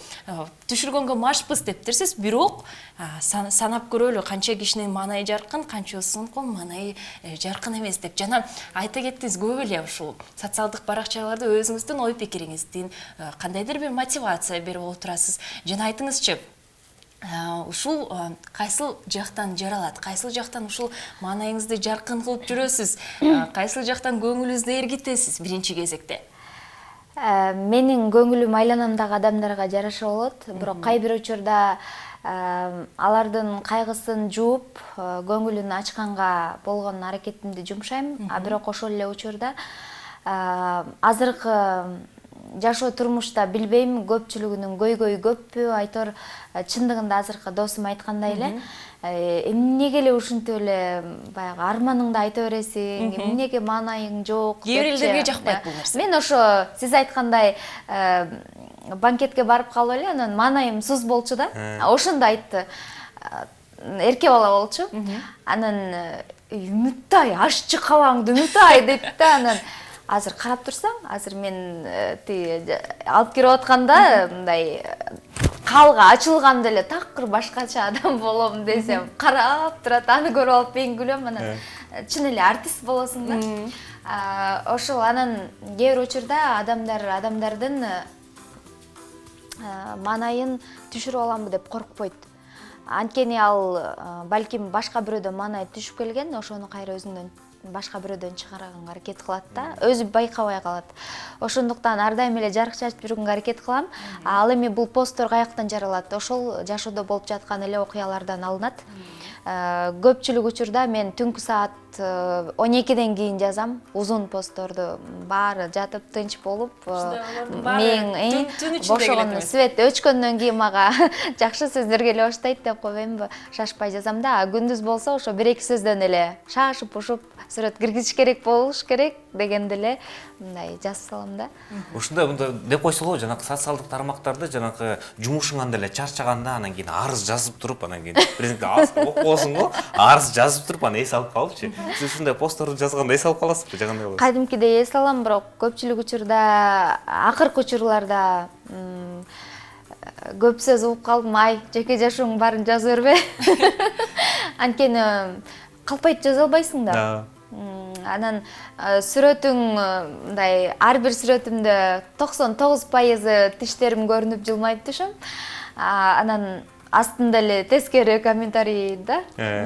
түшүргөнгө машпыз дептирсиз, бирок санап көрөлү канча кишинин маанайы жаркын, канчосунун маанайы жаркын эмес деп. Жана айта кеттиңиз, көп эле ушул социалдык баракчаларда өзүңүздүн ой пикириңиздин кандайдыр бир мотивация берип отурасыз. Жана айтыңызчы, ушул кайсыл жактан жаралат, кайсыл жактан ушул маанайыңызды жаркын кылып жүрөсүз, кайсыл жактан көңүлүңүздү эргитесиз биринчи кезекте? Менин көңүлүм айланамдагы адамдарга жараша болот, бирок кай бир учурда алардын кайгысын жууп, көңүлүн ачканга болгон аракетимди жумшайм. Бирок ошол эле учурда азыркы жашоо турмушта билбейм көпчүлүгүнүн көйгөйү көппү айтор. Чындыгында азыркы досум айткандай эле эмнеге эле ушинтип эле баягы арманыңды айта бересиң, эмнеге маанайың жок. Кээ бир элдерге жакпайт бул нерсе. Мен ошо сиз айткандай банкетке барып калып эле анан маанайым суз болчу да. Ошондо айтты. Эрке бала болчу. Анан Үмүттай ашчы кабаңды Үмүттай дейт да. Анан азыр карап турсаң, азыр мен алып кирип атканда мындай калга ачылганда эле такыр башкача адам болом десем, карап турат, аны көрүп алып мен күлөм. Анан чын эле артист болосуң да. Ошол анан кээ бир учурда адамдардын маанайын түшүрүп аламбы деп коркпойт. Анткени ал балким башка бирөөдөн маанай түшүп келген, ошону кайра өзүнөн башка бирөөдөн чыгарганга аракет кылат да, өзү байкабай калат. Ошондуктан ар дайым эле жарык чачып жүргөнгө аракет кылам. Ал эми бул посттор каяктан жаралат? Ошол жашоодо болуп жаткан эле окуялардан алынат. Көпчүлүк учурда мен түнкү саат 12ден кийин жазам узун постторду. Баары жатып тынч болуп, мен бошогон свет өчкөндөн кийин мага жакшы сөздөр келе баштайт деп койбоймбу, шашпай жазам да. Күндүз болсо ошо 1-2 сөздөн эле шашып ушуп сүрөт киргизиш керек болуш керек дегенде эле мындай жазып салам да. Ушундай мындай деп койсо болобу, жанагы социалдык тармактарда жанагы жумушуңан деле чарчаганда анан кийин арыз жазып туруп, анан кийин президентке окуосуң го, арыз жазып туруп анан эс алып калыпчы. Сиз ушундай постторду жазганда эс алып каласызбы, жагандай болот? Кадимкидей эс алам, бирок көпчүлүк учурда, акыркы учурларда көп сөз угуп калдым. Ай, жеке жашооңдун баарын жаза бербе. Анткени калпайт жаза албайсың да. Анан сүрөтүң мындай ар бир сүрөтүмдө 99% тиштерим көрүнүп жылмайып түшөм. Анан астында эле тескери комментарий да,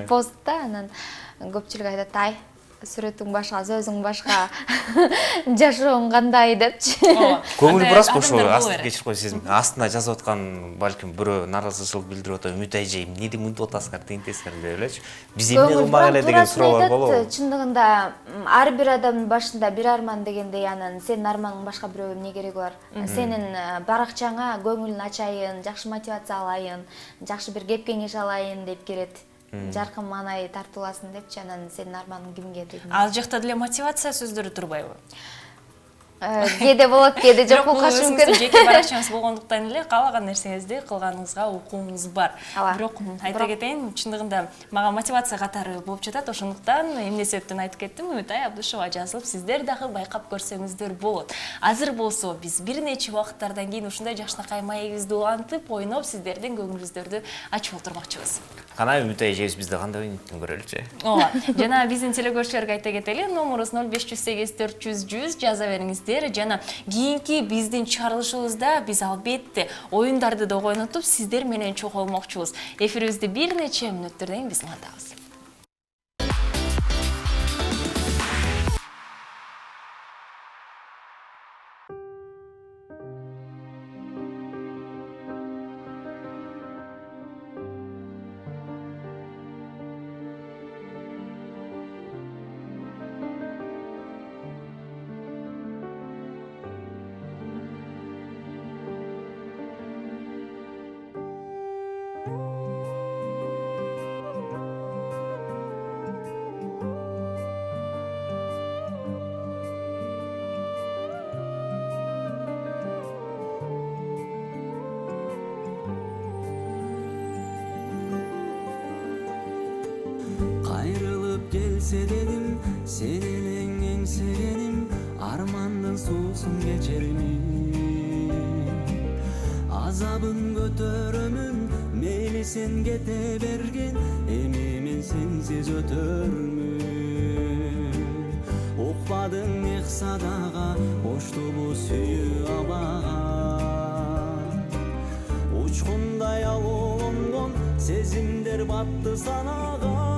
постта. Анан көпчүлүк айтат, ай, сүрөтүң башка, сөзүң башка, жашооң кандай депчи. Көңүл бурасызбы ошо астын кечирип койсуз, астына жазып аткан балким бирөө наразычылык билдирип атат, Үмүт айже эмне мынтип атасыңар, тигинтесиңер деп элечи. Биз эмне кылмак эле деген суроолор болобу? Чындыгында ар бир адамдын башында бир арман дегендей, анан сенин арманың башка бирөөгө эмне кереги бар? Сенин баракчаңа көңүлүн ачайын, жакшы мотивация алайын, жакшы бир кеп кеңеш алайын деп келет. Жаркын маанай тартууласын депчи, анан сенин арманың кимге деген. Ал жакта деле мотивация сөздөрү турбайбы? Кээде болот, кээде жок болушу мүмкүн. Жеке баракчаңыз болгондуктан эле каалаган нерсеңизди кылганыңызга укугуңуз бар. Бирок айта кетейин, чындыгында мага мотивация катары болуп жатат. Ошондуктан эмне себептен айтып кеттим, Үмүтай Абдышева жазылып, сиздер дагы байкап көрсөңүздөр болот. Азыр болсо биз бир нече убакыттардан кийин ушундай жакшынакай маегибизди улантып, ойноп, сиздердин көңүлүңүздөрдү ачып олтурмакчыбыз. Кана Үмүтай эжебиз бизди кандай ойнойтун көрөлүчү. Ооба. Жана биздин телекөрүүчүлөргө айта кетели, номерубуз 0508 400 100 жаза бериңиздер. Жана кийинки биздин чыгарылышыбызда биз албетте оюндарды да ойнотуп, сиздер менен чогулмокчубуз. Эфирибизди бир нече мүнөттөрдөн кийин биз улантабыз. Kayırılıp gelse dedim, senin еңсегеним, armandın suusun geçer mi? Azabın götörümün, meyli sen kete bergen, emimin sensiz ötörmün. Ukmadın ihsadaga, hoştu bu süyü abağa. Uçkunday avungon, sezimder battı sanaga.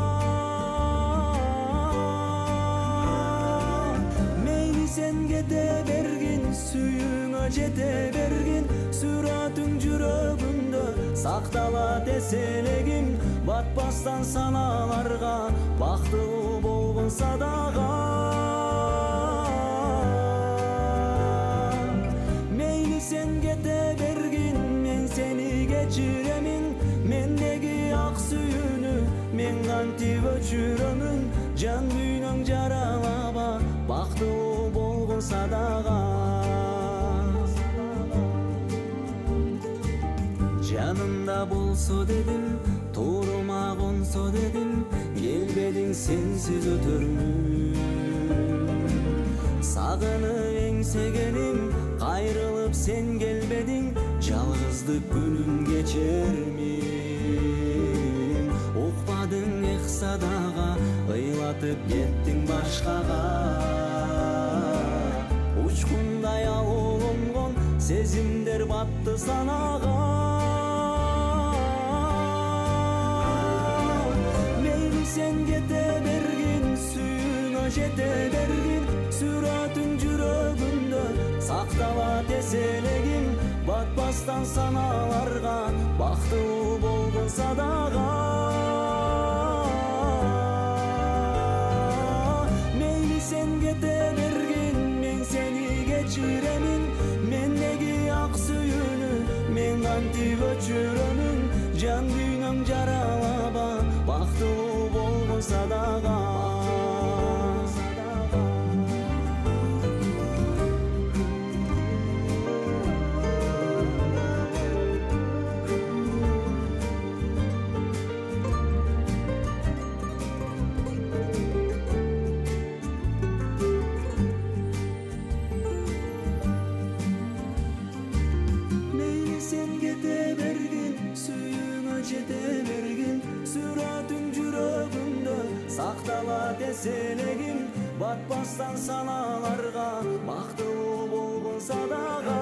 Sen gete bergin, suyuna jete bergin, süratün жүрөгүмдө сактала деселегим, батпастан саналарга, бактылуу болгон садага. sen kete bergin men seni geçiremin mendeki ak suyunu men kantip öçürömün can dünyang jaralaba baktılуу болгон садага жанымда болсо дедим туурума консо дедим келбедиң сенсиз өтөрмүн сагынып эңсегеним кайрылып сен келбедиң жалгыздык күнүм кечермин укпадың эх садага ыйлатып кеттиң башкага учкундай алуулонгон сезимдер батты санага мейли сен кете бергин сүйүүңө жете бергин сүрөтүң жүрөгүмдө сакталат эселегим батпастан саналарга бактылуу болгон садага мейли сен кете бергин мен сени кечиремин мендеги ак сүйүүнү мен кантип өчүрөмүн жан дүйнөң жаралаба бактылуу болгон садага сакталат эселегим батпастан саналарга бактылуу болгон садага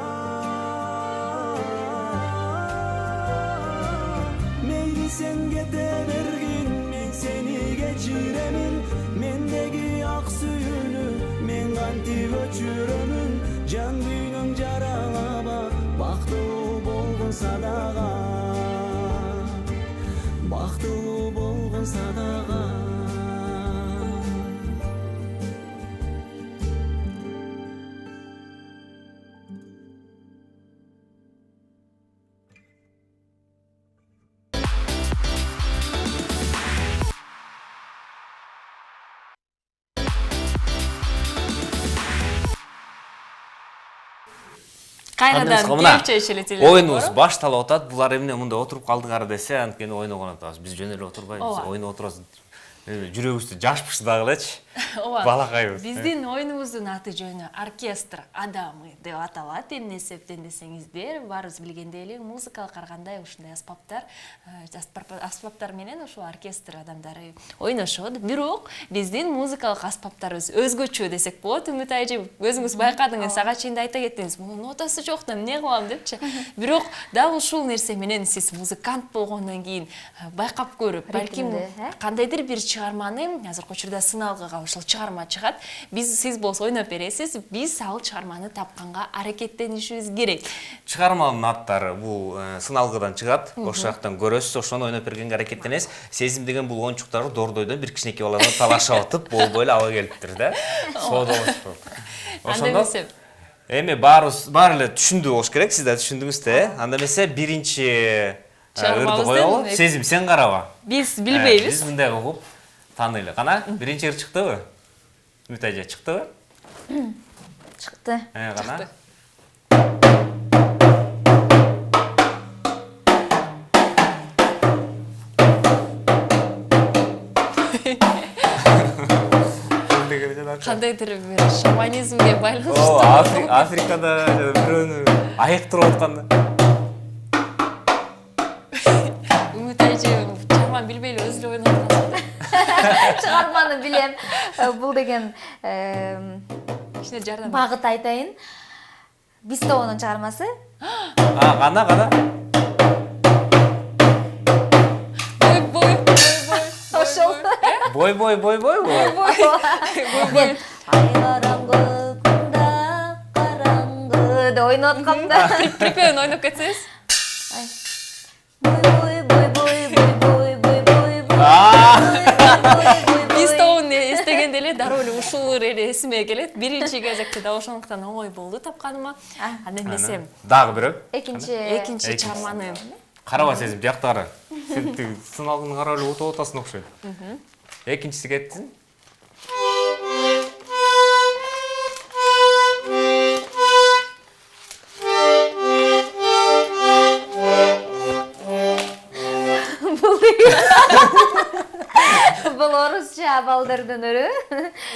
мейли сен кете бергин мен сени кечиремин мендеги ак сүйүүнү мен кантип өчүрөмүн жан дүйнөң жаралаба бактылуу болгон садага бактылуу болгон садага Кайрадан келчү эле телефон. Оюнубуз башталып атат. Булар эмне мында отуруп калдыңар десе, анткени ойногон атабыз. Биз жөн эле отурбайбыз. Ойноп отурабыз. Жүрөгүбүздө жаш пышты дагы элечи. Балакайбыз. Биздин оюнубуздун аты жөнү оркестр адамы деп аталат. Эмне себептен десеңиздер, баарыбыз билгендей эле музыкага караганда ушундай аспаптар менен ушул оркестр адамдары ойношот. Бирок биздин музыкалык аспаптарыбыз өзгөчө десек болот. Үмүт айжы, өзүңүз байкадыңыз, ага чейин айта кеттиңиз. Мунун нотасы жок да эмне кылам депчи. Бирок дал ушул нерсе менен сиз музыкант болгондон кийин байкап көрүп, балким кандайдыр бир чыгарманы азыркы учурда сыналгыга ушул чыгарма чыгат. Сиз болсо ойноп бересиз, биз ал чыгарманы тапканга аракеттенишибиз керек. Чыгарманын аттары бул сыналгыдан чыгат. Ошол жактан көрөсүз, ошону ойноп бергенге аракеттенесиз. Сезим деген бул оюнчуктар дордойдон бир кичинекей баланы талашып атып, болбой эле ала келиптир да. Соодолошуп. Анда эмесе эми баары эле түшүндү болуш керек, сиз да түшүндүңүз да. Анда эмесе биринчи ырды коелу. Сезим, сен караба. Биз билбейбиз. Биз мындай угуп таанайлы. Кана, биринчи ыр чыктыбы? Үмүт айжа чыктыбы? Чыкты. Кана. Кандайдыр бир шаманизмге байланыштуу. Африкада бирөөнү аяк туруп атканда. Үмүт айжы чаман билбей эле өзү эле ойноп аткан. Чыгарманы билем. Бул деген Кичине жардам. багыт айтайын. Бистовонун чыгармасы. Кана. Ошол. Бой. Мен ай караңгы күндө караңгы деп ойноп аткамда. Припевин ойноп кетсеңиз. Бой. Бистовун эстегенде эле дароо эле ушул ыр эле эсиме келет. Биринчи кезекте да ошондуктан оңой болду тапканыма. Анан эмесе Дагы бирөө. экинчи чыгарманы Караба сезим жакта кара. Сен сыналгын карап эле утуп атасың окшойт. Экинчиси кетсин. Бул орусча балдардын өрү.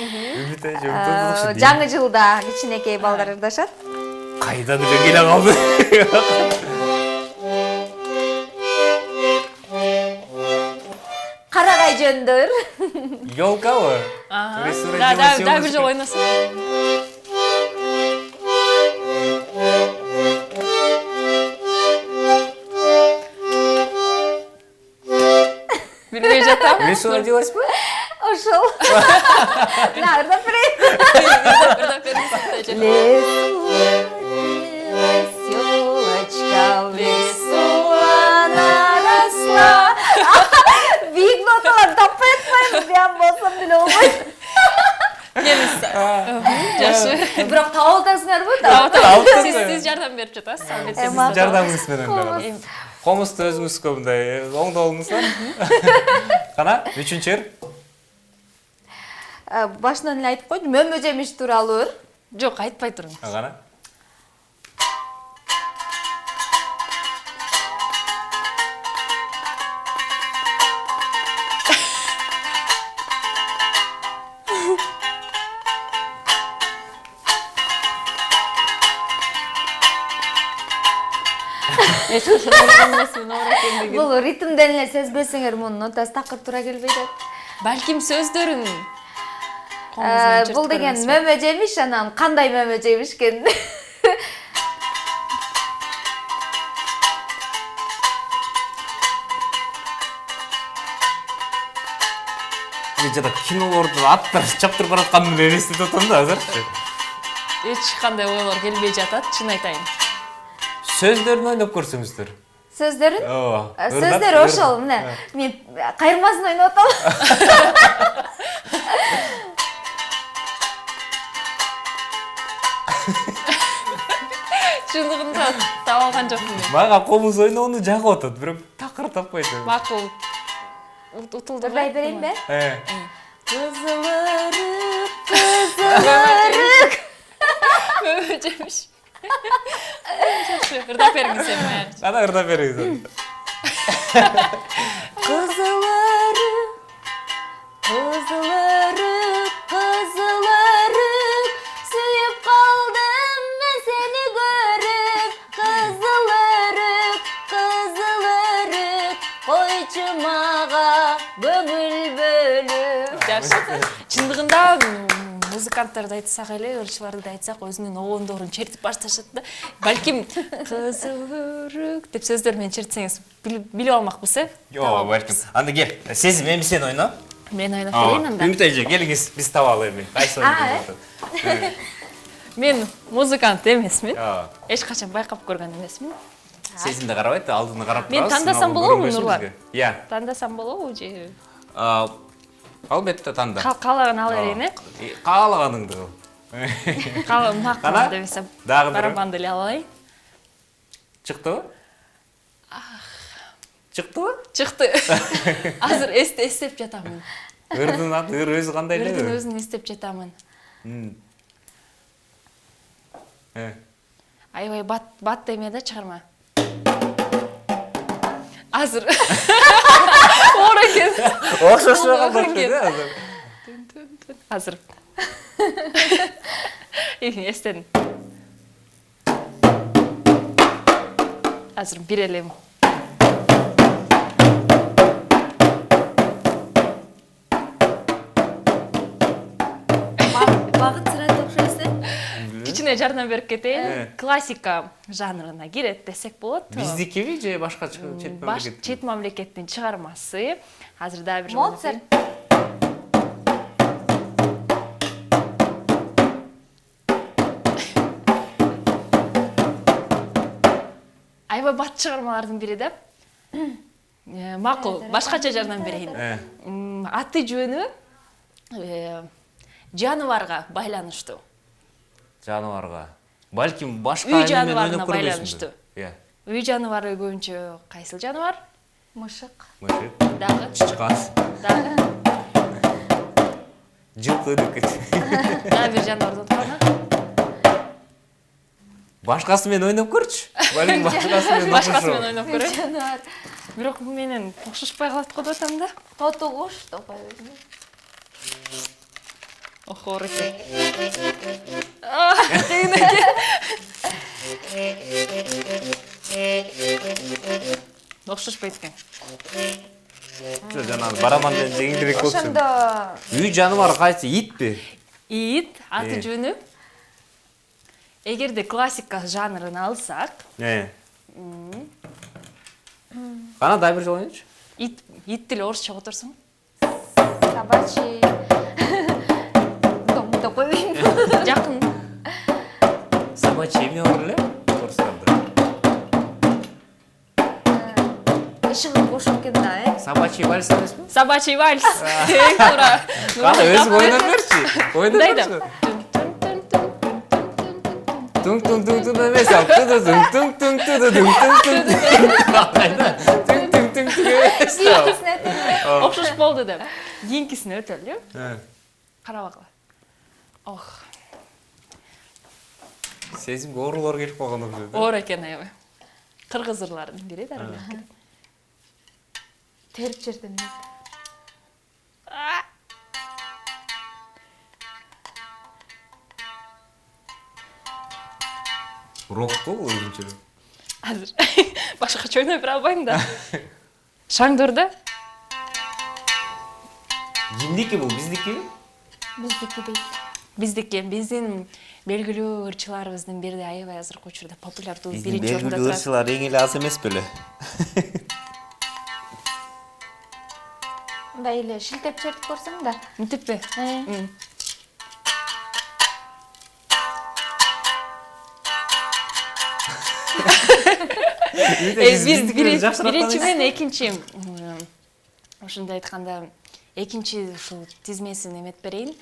Үмүт жок. Жаңы жылда кичинекей балдар ырдашат. Кайдан эле келе калды. Карагай жөндөр. Ёлкабы? Да бир жолу ойносун. Билбей жатам. Весело родилась бы? Ошол. На, ырдап берейин. Веселочка, весела наросла. Бийик ноталар таппай атпайбыз, биян болсом деле болбойт. Жакшы. Бирок таап атасыңарбы? Сиз жардам берип жатасыз. Сиз жардамыңыз менен беребиз. Комузду өзүңүзгө мындай оңдолуңуздар. Кана, үчүнчү ыр? Башынан эле айтып койчу, мөмө жемиш тууралуу ыр. Жок, айтпай туруң. Кана. Бул ритмден эле сезбесеңер мунун нотасы такыр туура келбей атат. Балким сөздөрүн Бул деген мөмө жемиш, анан кандай мөмө жемиш экен? Мен жада кинолорду аттар чаптырып баратканын эле элестетип атам да азырчы. эч кандай ойлор келбей жатат, чын айтайын. Сөздөрүн ойноп көрсөңүздөр. Сөздөрүн? Ооба. Сөздөр ошол, мына. Мен кайырмасын ойноп атам. Чындыгында таап алган жокмун мен. Мага комуз ойноону жагып атат, бирок такыр таппайт. Макул. Утулду. Ырдай берейинби? Кызылырык, Кызылырык. Мөмө жемиш. Жакшы, ырдап бериңиз эми. Кана ырдап бериңиз. кызылырык, кызылырык, кызылырык, сүйүп калдым мен сени көрүп. Кызылырык, кызылырык, койчу мага көңүл бөлүп. Жакшы. Чындыгында музыканттарды айтсак эле, ырчыларды да айтсак, өзүнүн обондорун чертип башташат да. Балким кызылырык деп сөздөр менен чертсеңиз билип алмакпыз, Жок, балким. Анда кел, сезим эми сен ойно. Мен ойлоп берейин анда. Үмүт эже, келиңиз, биз табалы эми. Кайсы ойнойт? Мен музыкант эмесмин. Ооба. Эч качан байкап көргөн эмесмин. Сезим да карабайт, алдына карап Мен турабыз. тандасам болобу, Нурлан? Иә. Тандасам болобу же? Албетте танда. Каалаган ала берейин, Каалаганыңды кыл. Макул Кана? дебесем. Дагы бир. Барабанды эле алайын. Чыктыбы? Чыктыбы? Чыкты. Азыр эстеп жатамын. Ырдын аты, ыр өзү кандай эле? Ырдын өзүн эстеп жатамын. Аябай бат деме да чыгарма. Азыр. Оор экен. Окшошо калды азыр. Азыр. Эстедим. Азыр бир элем. Багыт сырат окшойсуң. Кичине жардам берип кетейин. Классика жанрына кирет десек болот. Биздикиби же башка чет мамлекет? Чет мамлекеттин чыгармасы. Азыр дагы бир Моцарт. Аябай бат чыгармалардын бири да. Макул, башкача жардам берейин. Аты жөнү жаныбарга байланыштуу. Жаныбарга. Балким башка Үй айыл менен жаныбарына ойноп көрбөйсүңбү? байланыштуу. Иә. Үй жаныбары көбүнчө кайсыл жаныбар? Мышык. Мышык, Дагы, чычкан, дагы, жылкы деп кетти. дагы бир жаныбарды унуткана. Башкасы менен ойноп көрчү. Балким башкасы менен Башкасы менен ойноп Үй көрөйүн. жаныбар. Бирок менен окшошпой калат го деп атам да. Тоту куш деп койбойсуңбу? Охор экен. Окшошпойт экен. Жанагы барабандан жеңилирээк болчу. Ошондо Үй жаныбары кайсы? Итпи? Ит аты жөнү. Эгерде классика жанрын алсак, Кана дай бир жолу ойночу. ит тили орусча которсуң. собачий. Дом деп койбоймунбу? Жакын. Собачий эмне бар эле? Орустарда. Ишыгын кошуп экен да, Собачий вальс эмеспи? Собачий вальс. Эң туура. Кана өзүң ойноп берчи. Ойноп Мындайда. берчи. Тунг тунг тунг тунг эмес, ал тунг тунг тунг тунг тунг тунг тунг. Тунг тунг тунг тунг эмес. Окшош болду деп. Кийинкисине өтөлү. Карабагыла. Ох, Сезимге оорулар келип калган окшойт. оор экен аябай. Кыргыз ырларынын бири да. Терип жерден. Рокко өзүнчө. Азыр башкача ойноп бере албайм да. Шаңдырда Кимдики бул? Биздикиби? Биздики дейт. биздики, биздин белгилүү ырчыларыбыздын бири аябай азыркы учурда популярдуу Биздин биринчи орунда белгилүү турат. ырчылар эң эле аз эмес беле? Мындай эле шилтеп чертип көрсөң да. Мынтиппи? Биринчи менен экинчи ушундай айтканда экинчи ушул тизмесин эметип берейин.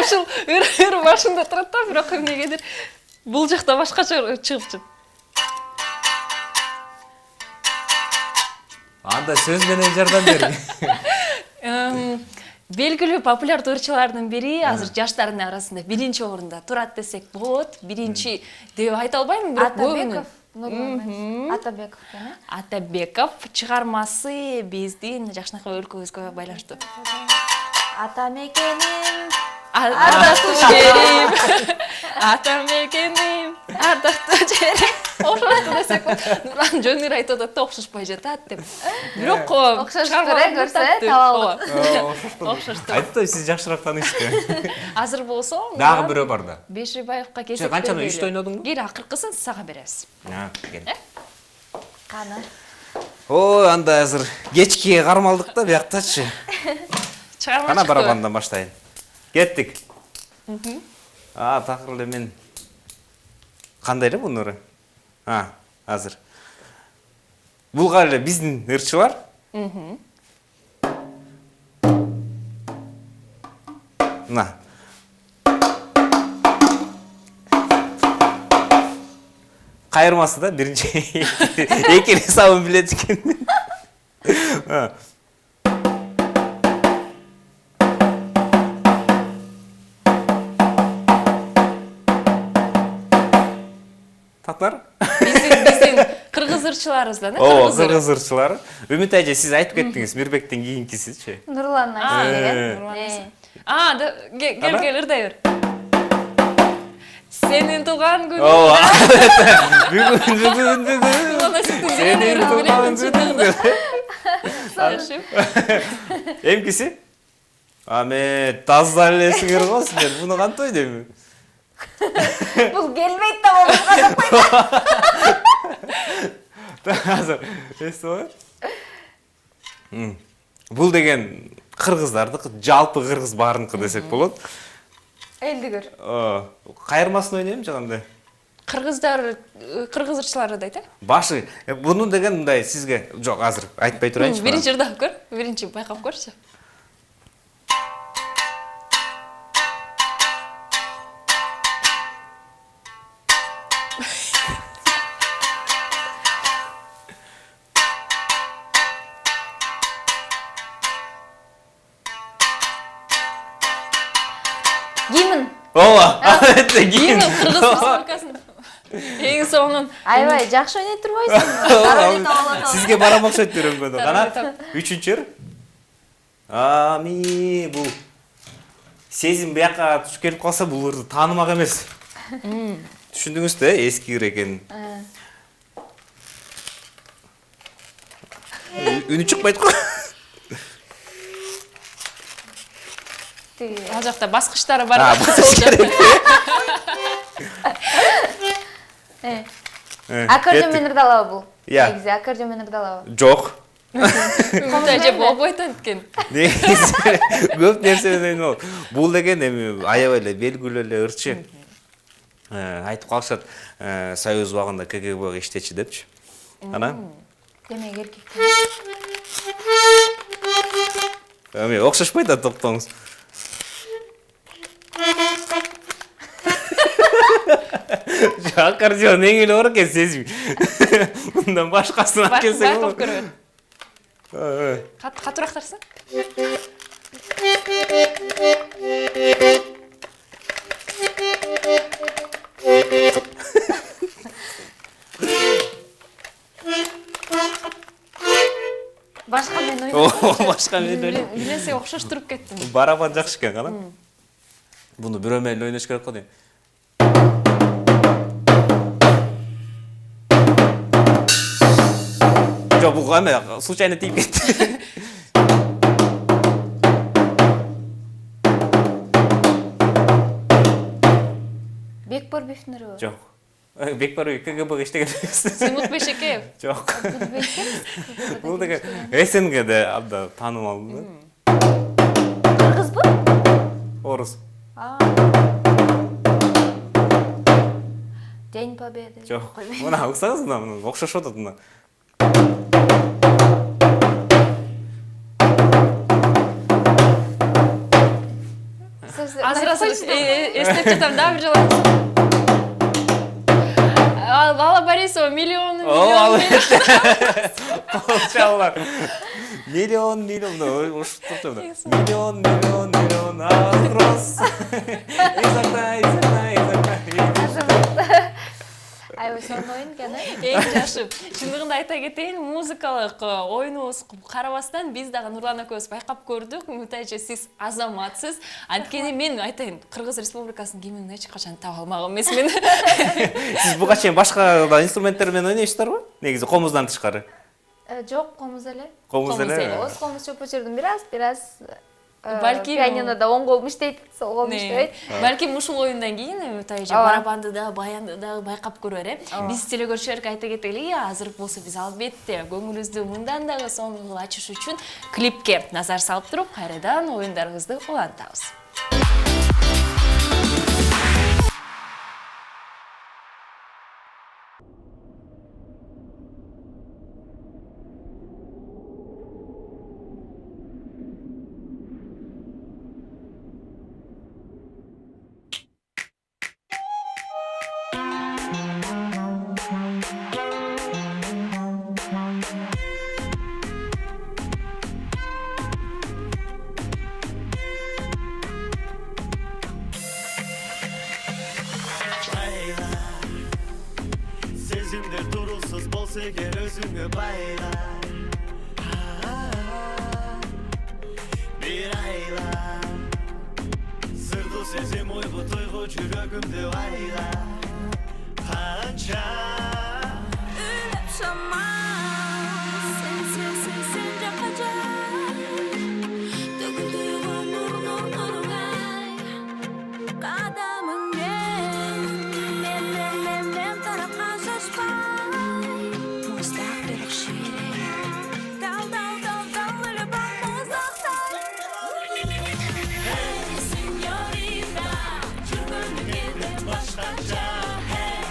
Ушул ыр башында турат да, бирок эмнегедир бул жакта башкача чыгып. Анда сөз менен жардам бер. Белгилүү популярдуу ырчылардын бири азыр жаштардын арасында биринчи орунда турат десек болот. Биринчи деп айта албайм, бирок Атабеков. Нурлан Атабеков экен, э? Атабеков чыгармасы биздин жакшынакай өлкөбүзгө байланыштуу. Атамекеним. Ардактуу жерим. Атамекеним. Ардактуу жерим. Окшошту десек Нурлан жөн эле айтып атат да, окшошпой жатат деп. Бирок Окшоштур көрсө таап алып. Окшошту. Айтты сиз жакшыраак тааныйсызбы? Азыр болсо Дагы бирөө бар да. Бешибаевка кесип Канчаны 3 ойнодуңбу? Кел акыркысын сага беребиз. Кел. Каны. Ой, анда азыр кечки кармалдык да бияктачы. Чыгарма Кана чыкты. барабандан баштайын. Кеттик. Такыр эле мен кандай эле бунун ыры? Азыр. Булга эле биздин ырчылар. На. Кайырмасы да биринчи эки эле сабын билет экен. Тактар? Биздин кыргыз ырчыларыбыздан, Кыргыз ырчылары. Үмүт эже, сиз айтып кеттиңиз, Мирбектен кийинкисичи. Нурлан айсы. Кел ырдай бер. Сенин туулган күнүң. Бүгүн. Сенин туулган күнүң. Эмкиси? Аме таза эле эсиңер го силер. Буну кантип ойдойм? Бул келбейт да болуп Азыр эсиңер? Бул деген кыргыздардыкы, жалпы кыргыз баарыныкы десек болот. Элдигер. Кайырмасын ойнойм же кандай? кыргызчалары да айтат. Башы, буну деген мындай сизге жок, азыр айтпай турайынчы. Биринчи ырдап көр, биринчи байкап көрчү. Гимн. Ооба, албетте гимн. Кыргыз республикасынын эң соңун. Аябай жакшы ойнойт турбайсыңбы? Сизге барам окшойт үйрөнгөндө. Кана? Үчүнчү. Ами, бул сезим бияка туш келип калса, бул ырды таанымак эмес. Түшүндүңүз да, эски ыр экенин. Үнү чыкпайт го. Ал жакта баскычтары бар. Аккордеон менен ырдалабы бул? Иә. Негизи аккордеон менен ырдалабы? Жок. Же болбойт экен. Негизи көп нерсе менен болот. Бул деген эми аябай эле белгилүү эле ырчы. Айтып калышат, Союз убагында КГБ иштечи депчи. Ана? Демек эркек. Эми окшошпойт да, токтоңуз. Аккордеон эң эле оор экен, сезим. Мындан башкасын алып келсең Байкап болот. көрөбүз. Катыраак тарса? Башка мен ойнойм. Башка мен ойнойм. Билесе окшоштуруп кеттим. Барабан жакшы экен, кана? Буну бирөө менен ойнош керек го дейм. Жок, бул эме случайно тийип кетти. Бекборбиевдин ырыбы? Жок. Бекбарбек КГБ иштеген эмес. Симут Бешекеев. Жок. Бул деген СНГде абда таанымал. Кыргызбы? Орус. День Победы. Жок. Мына уксаңыз, мына окшошуп атат мына. Азыр эстеп жатам, да, бир жолу. Алла Борисова миллион. Получалар. Миллион, ушуптуп. Миллион, азрос. Изактай. Аябай сонун ойын экен, Эң жакшы. Чындыгында айта кетейин, музыкалык оюнубуз карабастан биз дагы Нурлан экөөбүз байкап көрдүк. Мутайчы, сиз азаматсыз. Анткени мен айтайын, Кыргыз Республикасынын гимнин эч качан таба алмаган эмесмин. Сиз буга чейин башка инструментер менен ойнойсуздарбы? Негизи комуздан тышкары. Жок, комуз эле. Комуз эле. Оз комуз чөп өчүрдүм, бираз. Балким пианинода оң колум иштейт, сол колум иштебейт. Балким ушул оюндан кийин Мутайчы барабанды да, баянды да байкап көрөр. Биз телекөрүүчүлөргө айта кетели, азыр болсо биз албетте көңүлүбүздү мындан дагы сонун ачыш үчүн клипке назар салып туруп, кайрадан оюндарыбызды улантабыз. Сезимдер турусуз болсо эгер өзүңө байла. Бир айла. Сырдуу сезим уйгутуйгу жүрөгүмдү айла. Канча Өлүп шаман, сен жакка жай. Төгүлдүгөн нур кадамың мен тарапка шашпай. Муздак бирок шире. Дал, эле баңмуздактай. Hey, signorina, жүргөнүң эле башкача. Hey,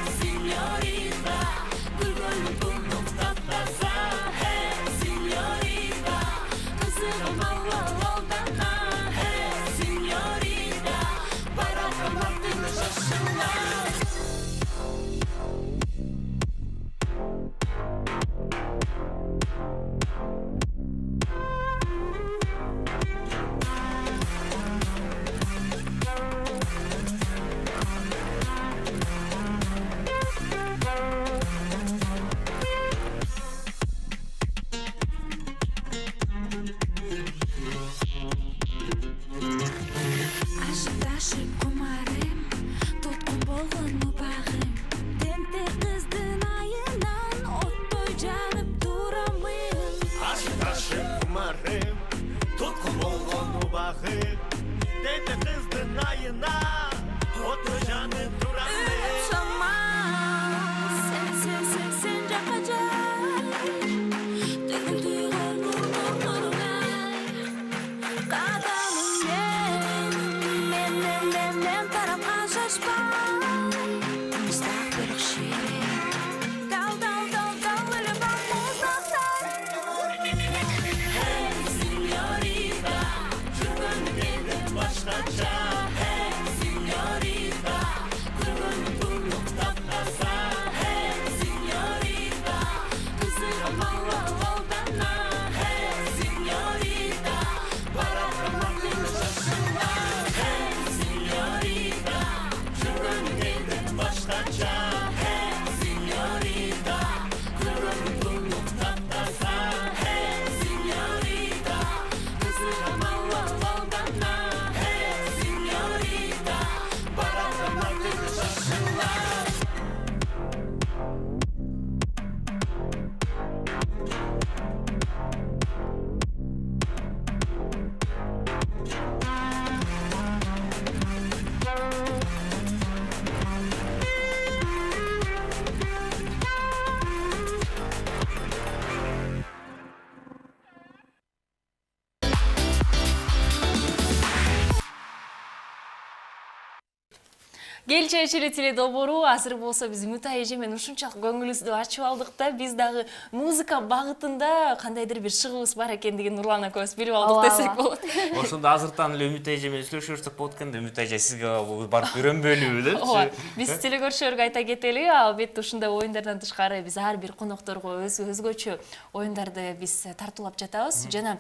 Кел чай ичели теледолбоору азыр болсо биз Үмүтай эже менен ушунчалык көңүлүбүздү ачып алдык да, биз дагы музыка багытында кандайдыр бир шыгыбыз бар экендигин Нурлан экөөбүз билип алдык десек болот. Ошондо азыртан эле Үмүт эже менен сүйлөшүп болот экен да, Үмүт эже сизге барып үйрөнбөлүбү депчи. Ооба, биз телекөрүүчүлөргө айта кетели, албетте ушундай оюндардан тышкары биз ар бир конокторго өзгөчө оюндарды биз тартуулап жатабыз жана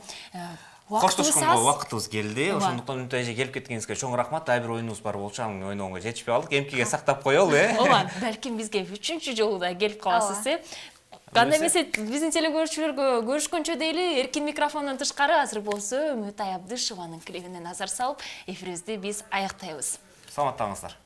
Коштошконго убактыбыз келди. Ошондуктан Үмүт эже келип кеткениңизге чоң рахмат. Дагы бир оюнубуз бар болчу, аны ойногонго жетишпей калдык. Эмкиге сактап коелу, Ооба, балким бизге 3-чү жолу да келип каласыз, Кандай эмесе биздин телекөрүүчүлөргө көрүшкөнчө дейли, эркин микрофондон тышкары азыр болсо Үмүтай Абдышеванын клибине назар салып, эфирибизди биз аяктайбыз. Саламаттаңыздар.